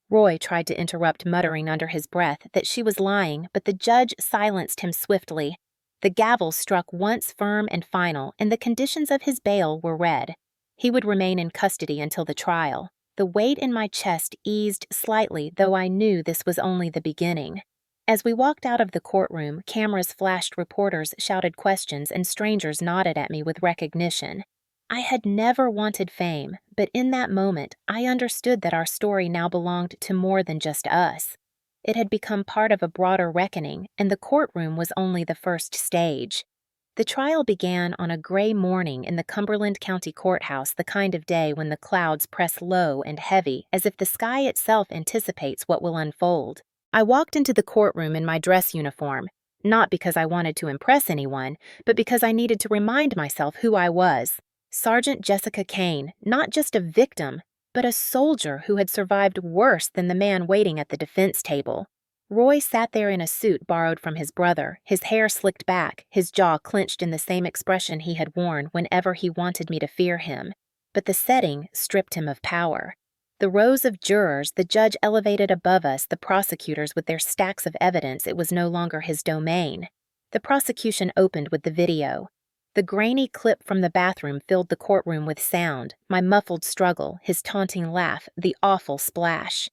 Roy tried to interrupt, muttering under his breath that she was lying, but the judge silenced him swiftly. The gavel struck once firm and final, and the conditions of his bail were read. He would remain in custody until the trial. The weight in my chest eased slightly, though I knew this was only the beginning. As we walked out of the courtroom, cameras flashed, reporters shouted questions, and strangers nodded at me with recognition. I had never wanted fame, but in that moment, I understood that our story now belonged to more than just us. It had become part of a broader reckoning, and the courtroom was only the first stage. The trial began on a gray morning in the Cumberland County Courthouse, the kind of day when the clouds press low and heavy, as if the sky itself anticipates what will unfold. I walked into the courtroom in my dress uniform, not because I wanted to impress anyone, but because I needed to remind myself who I was. Sergeant Jessica Kane, not just a victim, but a soldier who had survived worse than the man waiting at the defense table. Roy sat there in a suit borrowed from his brother, his hair slicked back, his jaw clenched in the same expression he had worn whenever he wanted me to fear him. But the setting stripped him of power. The rows of jurors, the judge elevated above us, the prosecutors with their stacks of evidence. It was no longer his domain. The prosecution opened with the video. The grainy clip from the bathroom filled the courtroom with sound, my muffled struggle, his taunting laugh, the awful splash.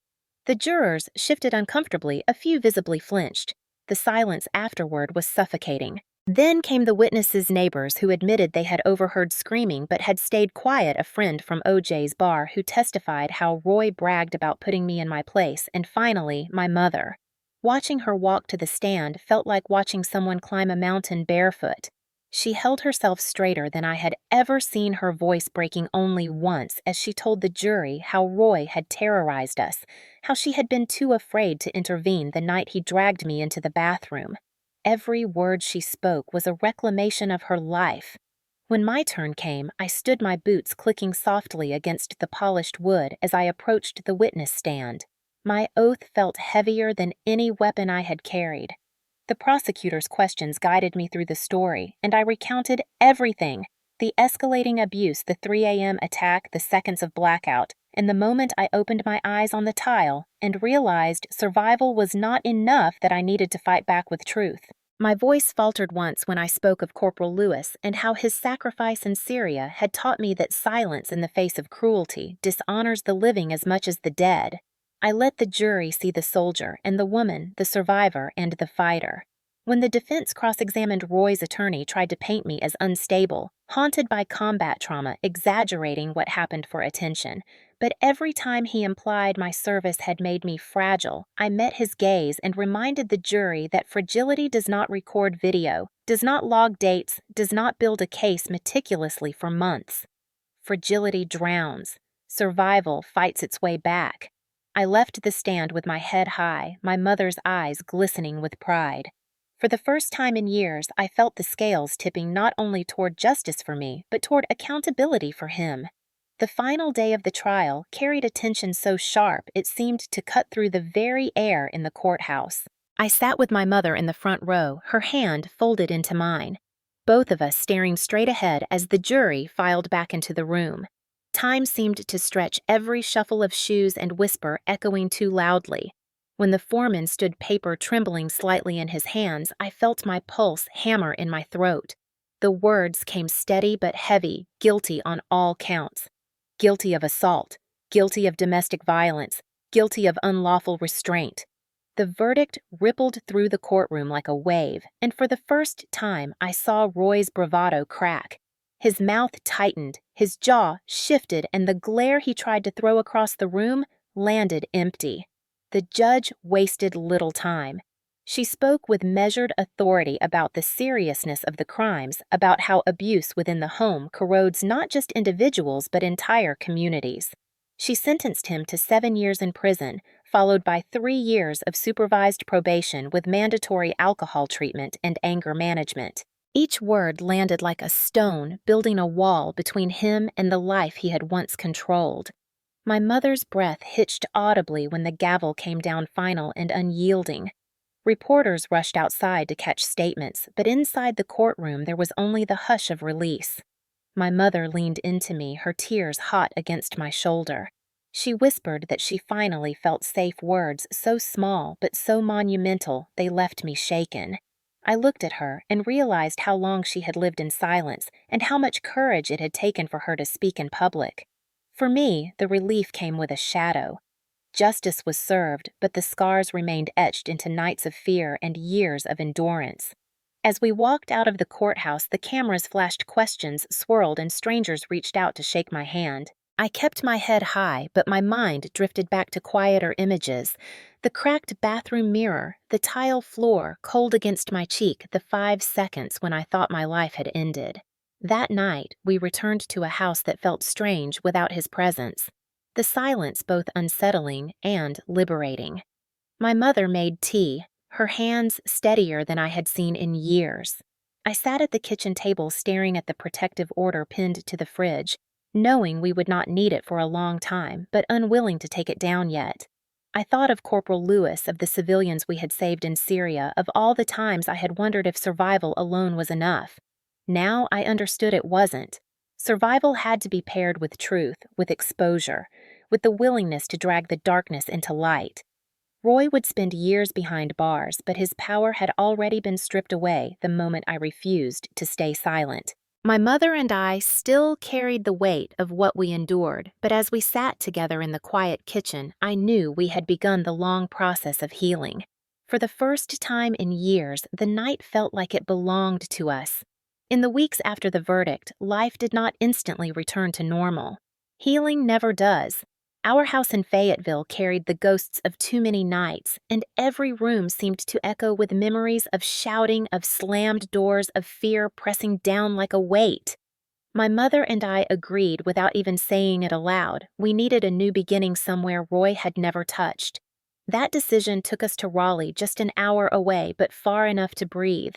The jurors shifted uncomfortably, a few visibly flinched. The silence afterward was suffocating. Then came the witnesses' neighbors who admitted they had overheard screaming but had stayed quiet, a friend from OJ's bar who testified how Roy bragged about putting me in my place, and finally, my mother. Watching her walk to the stand felt like watching someone climb a mountain barefoot. She held herself straighter than I had ever seen, her voice breaking only once as she told the jury how Roy had terrorized us, how she had been too afraid to intervene the night he dragged me into the bathroom. Every word she spoke was a reclamation of her life. When my turn came, I stood, my boots clicking softly against the polished wood as I approached the witness stand. My oath felt heavier than any weapon I had carried. The prosecutor's questions guided me through the story, and I recounted everything: the escalating abuse, the 3 a.m. attack, the seconds of blackout, and the moment I opened my eyes on the tile and realized survival was not enough, that I needed to fight back with truth. My voice faltered once when I spoke of Corporal Lewis and how his sacrifice in Syria had taught me that silence in the face of cruelty dishonors the living as much as the dead. I let the jury see the soldier and the woman, the survivor and the fighter. When the defense cross-examined Roy's attorney tried to paint me as unstable, haunted by combat trauma, exaggerating what happened for attention, but every time he implied my service had made me fragile, I met his gaze and reminded the jury that fragility does not record video, does not log dates, does not build a case meticulously for months. Fragility drowns. Survival fights its way back. I left the stand with my head high, my mother's eyes glistening with pride. For the first time in years, I felt the scales tipping not only toward justice for me, but toward accountability for him. The final day of the trial carried a tension so sharp it seemed to cut through the very air in the courthouse. I sat with my mother in the front row, her hand folded into mine, both of us staring straight ahead as the jury filed back into the room. Time seemed to stretch, every shuffle of shoes and whisper echoing too loudly. When the foreman stood, paper trembling slightly in his hands, I felt my pulse hammer in my throat. The words came steady but heavy: guilty on all counts. Guilty of assault, guilty of domestic violence, guilty of unlawful restraint. The verdict rippled through the courtroom like a wave, and for the first time I saw Roy's bravado crack. His mouth tightened, his jaw shifted, and the glare he tried to throw across the room landed empty. The judge wasted little time. She spoke with measured authority about the seriousness of the crimes, about how abuse within the home corrodes not just individuals but entire communities. She sentenced him to 7 years in prison, followed by 3 years of supervised probation with mandatory alcohol treatment and anger management. Each word landed like a stone, building a wall between him and the life he had once controlled. My mother's breath hitched audibly when the gavel came down, final and unyielding. Reporters rushed outside to catch statements, but inside the courtroom there was only the hush of release. My mother leaned into me, her tears hot against my shoulder. She whispered that she finally felt safe, words so small but so monumental they left me shaken. I looked at her and realized how long she had lived in silence and how much courage it had taken for her to speak in public. For me, the relief came with a shadow. Justice was served, but the scars remained etched into nights of fear and years of endurance. As we walked out of the courthouse, the cameras flashed, questions swirled, and strangers reached out to shake my hand. I kept my head high, but my mind drifted back to quieter images. The cracked bathroom mirror, the tile floor cold against my cheek, the 5 seconds when I thought my life had ended. That night, we returned to a house that felt strange without his presence. The silence both unsettling and liberating. My mother made tea, her hands steadier than I had seen in years. I sat at the kitchen table staring at the protective order pinned to the fridge, knowing we would not need it for a long time, but unwilling to take it down yet. I thought of Corporal Lewis, of the civilians we had saved in Syria, of all the times I had wondered if survival alone was enough. Now I understood it wasn't. Survival had to be paired with truth, with exposure. with the willingness to drag the darkness into light. Roy would spend years behind bars, but his power had already been stripped away the moment I refused to stay silent. My mother and I still carried the weight of what we endured, but as we sat together in the quiet kitchen, I knew we had begun the long process of healing. For the first time in years, the night felt like it belonged to us. In the weeks after the verdict, life did not instantly return to normal. Healing never does. Our house in Fayetteville carried the ghosts of too many nights, and every room seemed to echo with memories of shouting, of slammed doors, of fear pressing down like a weight. My mother and I agreed without even saying it aloud. We needed a new beginning somewhere Roy had never touched. That decision took us to Raleigh, just an hour away, but far enough to breathe.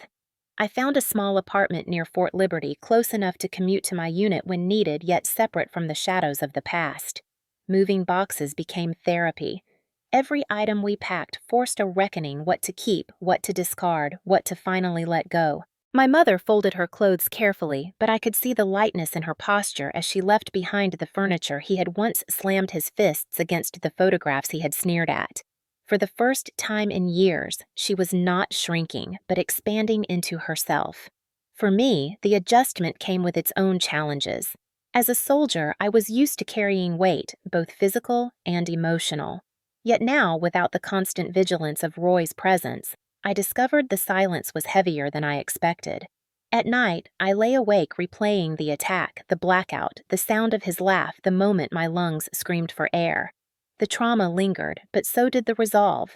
I found a small apartment near Fort Liberty, close enough to commute to my unit when needed, yet separate from the shadows of the past. Moving boxes became therapy. Every item we packed forced a reckoning: what to keep, what to discard, what to finally let go. My mother folded her clothes carefully, but I could see the lightness in her posture as she left behind the furniture he had once slammed his fists against the photographs he had sneered at. For the first time in years, she was not shrinking, but expanding into herself. For me, the adjustment came with its own challenges. As a soldier, I was used to carrying weight, both physical and emotional. Yet now, without the constant vigilance of Roy's presence, I discovered the silence was heavier than I expected. At night, I lay awake replaying the attack, the blackout, the sound of his laugh the moment my lungs screamed for air. The trauma lingered, but so did the resolve.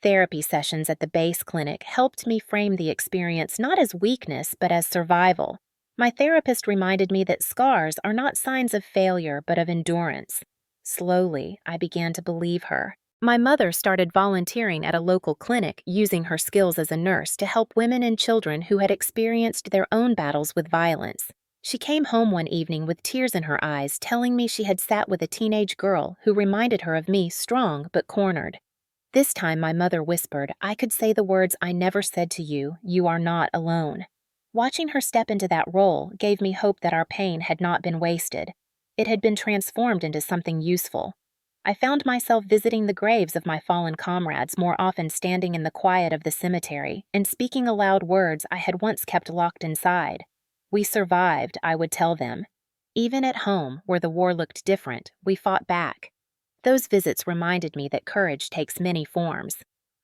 Therapy sessions at the base clinic helped me frame the experience not as weakness, but as survival. My therapist reminded me that scars are not signs of failure, but of endurance. Slowly, I began to believe her. My mother started volunteering at a local clinic, using her skills as a nurse to help women and children who had experienced their own battles with violence. She came home one evening with tears in her eyes, telling me she had sat with a teenage girl who reminded her of me, strong but cornered. This time my mother whispered, "I could say the words I never said to you, you are not alone." Watching her step into that role gave me hope that our pain had not been wasted. It had been transformed into something useful. I found myself visiting the graves of my fallen comrades, more often standing in the quiet of the cemetery and speaking aloud words I had once kept locked inside. We survived, I would tell them. Even at home, where the war looked different, we fought back. Those visits reminded me that courage takes many forms.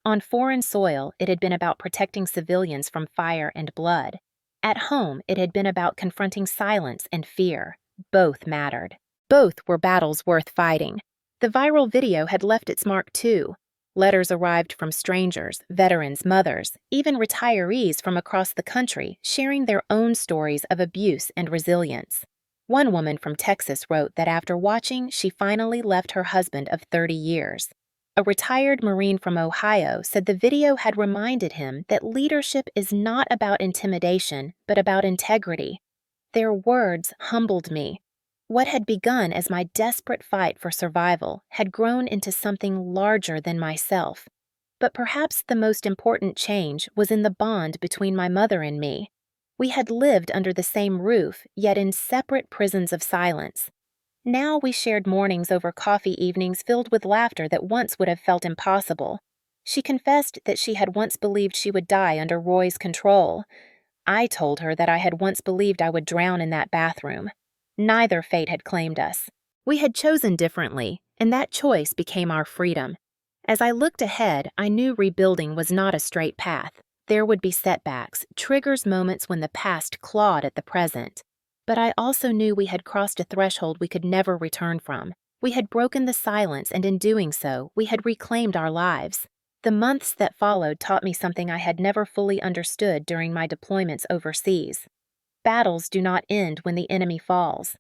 On foreign soil, it had been about protecting civilians from fire and blood. At home, it had been about confronting silence and fear. Both mattered. Both were battles worth fighting. The viral video had left its mark too. Letters arrived from strangers, veterans, mothers, even retirees from across the country, sharing their own stories of abuse and resilience. One woman from Texas wrote that after watching, she finally left her husband of 30 years. A retired Marine from Ohio said the video had reminded him that leadership is not about intimidation, but about integrity. Their words humbled me. What had begun as my desperate fight for survival had grown into something larger than myself. But perhaps the most important change was in the bond between my mother and me. We had lived under the same roof, yet in separate prisons of silence. Now we shared mornings over coffee evenings filled with laughter that once would have felt impossible. She confessed that she had once believed she would die under Roy's control. I told her that I had once believed I would drown in that bathroom. Neither fate had claimed us. We had chosen differently, and that choice became our freedom. As I looked ahead, I knew rebuilding was not a straight path. There would be setbacks, triggers, moments when the past clawed at the present. But I also knew we had crossed a threshold we could never return from. We had broken the silence, and in doing so, we had reclaimed our lives. The months that followed taught me something I had never fully understood during my deployments overseas. Battles do not end when the enemy falls.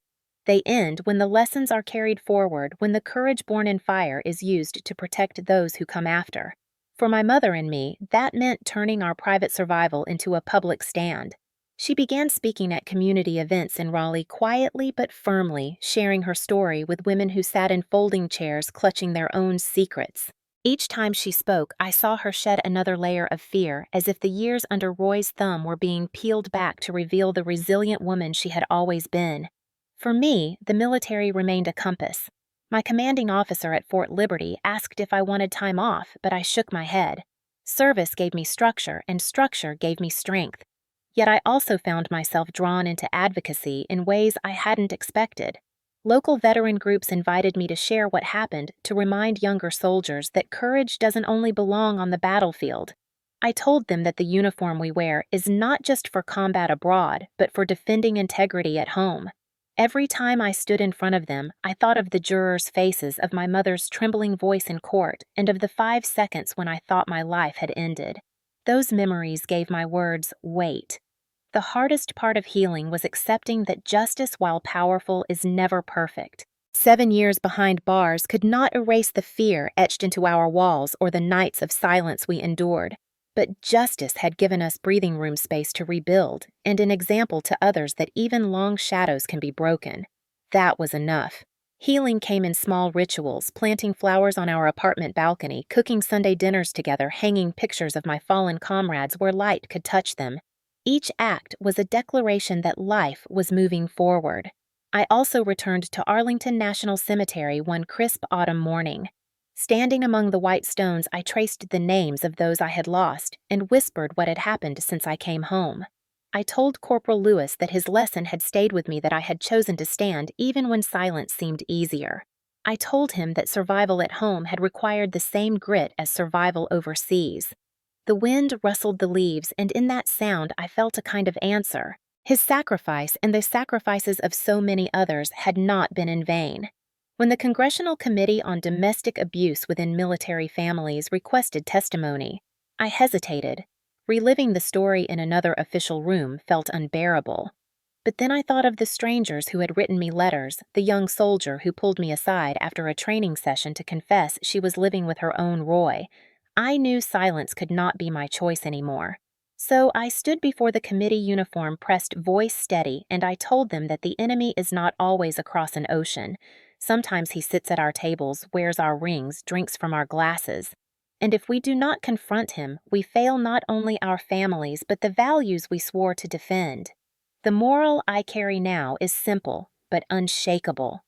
They end when the lessons are carried forward, when the courage born in fire is used to protect those who come after. For my mother and me, that meant turning our private survival into a public stand. She began speaking at community events in Raleigh quietly but firmly, sharing her story with women who sat in folding chairs clutching their own secrets. Each time she spoke, I saw her shed another layer of fear, as if the years under Roy's thumb were being peeled back to reveal the resilient woman she had always been. For me, the military remained a compass. My commanding officer at Fort Liberty asked if I wanted time off, but I shook my head. Service gave me structure, and structure gave me strength. Yet I also found myself drawn into advocacy in ways I hadn't expected. Local veteran groups invited me to share what happened to remind younger soldiers that courage doesn't only belong on the battlefield. I told them that the uniform we wear is not just for combat abroad, but for defending integrity at home. Every time I stood in front of them, I thought of the jurors' faces, of my mother's trembling voice in court, and of the 5 seconds when I thought my life had ended. Those memories gave my words weight. The hardest part of healing was accepting that justice, while powerful, is never perfect. 7 years behind bars could not erase the fear etched into our walls or the nights of silence we endured. But justice had given us breathing room space to rebuild, and an example to others that even long shadows can be broken. That was enough. Healing came in small rituals, planting flowers on our apartment balcony, cooking Sunday dinners together, hanging pictures of my fallen comrades where light could touch them. Each act was a declaration that life was moving forward. I also returned to Arlington National Cemetery one crisp autumn morning. Standing among the white stones, I traced the names of those I had lost and whispered what had happened since I came home. I told Corporal Lewis that his lesson had stayed with me, that I had chosen to stand even when silence seemed easier. I told him that survival at home had required the same grit as survival overseas. The wind rustled the leaves, and in that sound I felt a kind of answer. His sacrifice and the sacrifices of so many others had not been in vain. When the Congressional Committee on Domestic Abuse within Military Families requested testimony, I hesitated. Reliving the story in another official room felt unbearable. But then I thought of the strangers who had written me letters, the young soldier who pulled me aside after a training session to confess she was living with her own Roy. I knew silence could not be my choice anymore. So I stood before the committee uniform, pressed voice steady, and I told them that the enemy is not always across an ocean. Sometimes he sits at our tables, wears our rings, drinks from our glasses. And if we do not confront him, we fail not only our families, but the values we swore to defend. The moral I carry now is simple, but unshakable.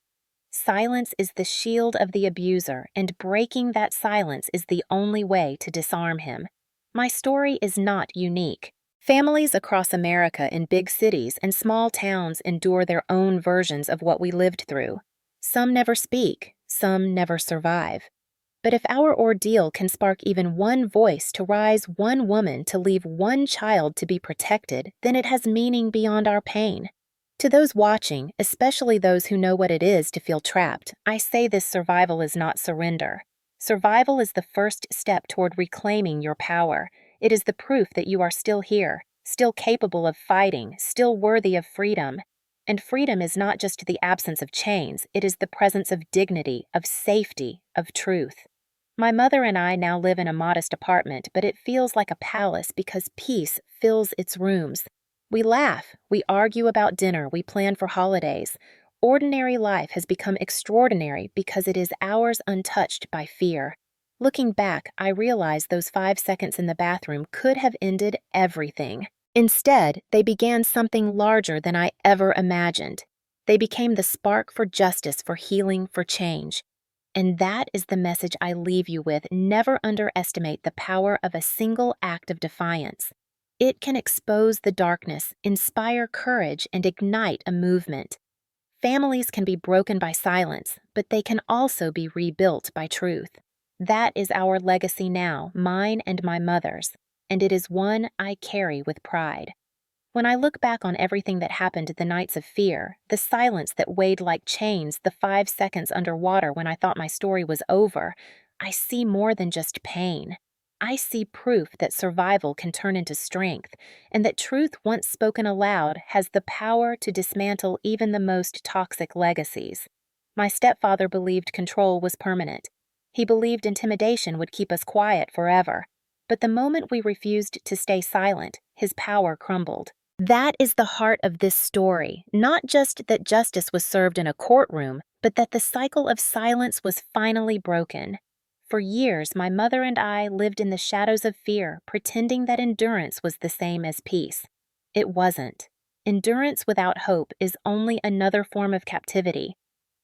Silence is the shield of the abuser, and breaking that silence is the only way to disarm him. My story is not unique. Families across America in big cities and small towns endure their own versions of what we lived through. Some never speak, some never survive. But if our ordeal can spark even one voice to rise, one woman to leave, one child to be protected, then it has meaning beyond our pain. To those watching, especially those who know what it is to feel trapped, I say this: survival is not surrender. Survival is the first step toward reclaiming your power. It is the proof that you are still here, still capable of fighting, still worthy of freedom. And freedom is not just the absence of chains, it is the presence of dignity, of safety, of truth. My mother and I now live in a modest apartment, but it feels like a palace because peace fills its rooms. We laugh, we argue about dinner, we plan for holidays. Ordinary life has become extraordinary because it is ours untouched by fear. Looking back, I realize those 5 seconds in the bathroom could have ended everything. Instead, they began something larger than I ever imagined. They became the spark for justice, for healing, for change. And that is the message I leave you with: never underestimate the power of a single act of defiance. It can expose the darkness, inspire courage, and ignite a movement. Families can be broken by silence, but they can also be rebuilt by truth. That is our legacy now, mine and my mother's, and it is one I carry with pride. When I look back on everything that happened the nights of fear, the silence that weighed like chains, the 5 seconds underwater when I thought my story was over, I see more than just pain. I see proof that survival can turn into strength, and that truth, once spoken aloud, has the power to dismantle even the most toxic legacies. My stepfather believed control was permanent. He believed intimidation would keep us quiet forever. But the moment we refused to stay silent, his power crumbled. That is the heart of this story, not just that justice was served in a courtroom, but that the cycle of silence was finally broken. For years, my mother and I lived in the shadows of fear, pretending that endurance was the same as peace. It wasn't. Endurance without hope is only another form of captivity.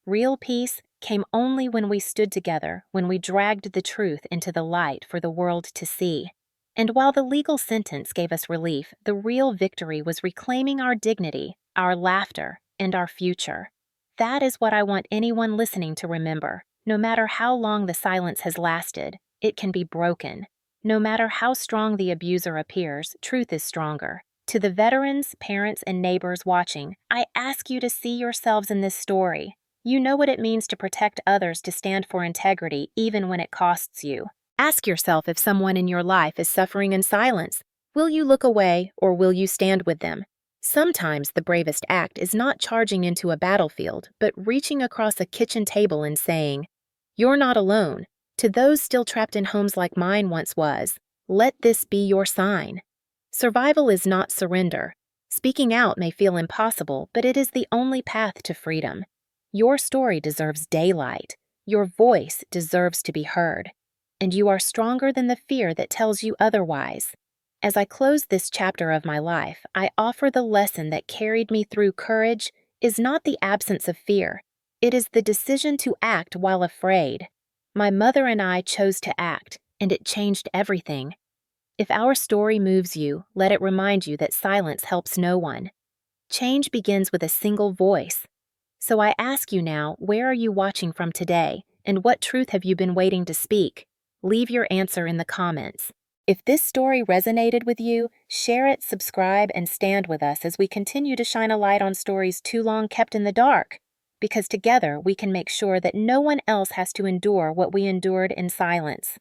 Real peace came only when we stood together, when we dragged the truth into the light for the world to see. And while the legal sentence gave us relief, the real victory was reclaiming our dignity, our laughter, and our future. That is what I want anyone listening to remember. No matter how long the silence has lasted, it can be broken. No matter how strong the abuser appears, truth is stronger. To the veterans, parents, and neighbors watching, I ask you to see yourselves in this story. You know what it means to protect others, to stand for integrity, even when it costs you. Ask yourself, if someone in your life is suffering in silence, will you look away or will you stand with them? Sometimes the bravest act is not charging into a battlefield, but reaching across a kitchen table and saying, "You're not alone." To those still trapped in homes like mine once was, let this be your sign. Survival is not surrender. Speaking out may feel impossible, but it is the only path to freedom. Your story deserves daylight. Your voice deserves to be heard. And you are stronger than the fear that tells you otherwise. As I close this chapter of my life, I offer the lesson that carried me through. Courage is not the absence of fear. It is the decision to act while afraid. My mother and I chose to act, and it changed everything. If our story moves you, let it remind you that silence helps no one. Change begins with a single voice. So I ask you now, where are you watching from today, and what truth have you been waiting to speak? Leave your answer in the comments. If this story resonated with you, share it, subscribe, and stand with us as we continue to shine a light on stories too long kept in the dark. Because together we can make sure that no one else has to endure what we endured in silence.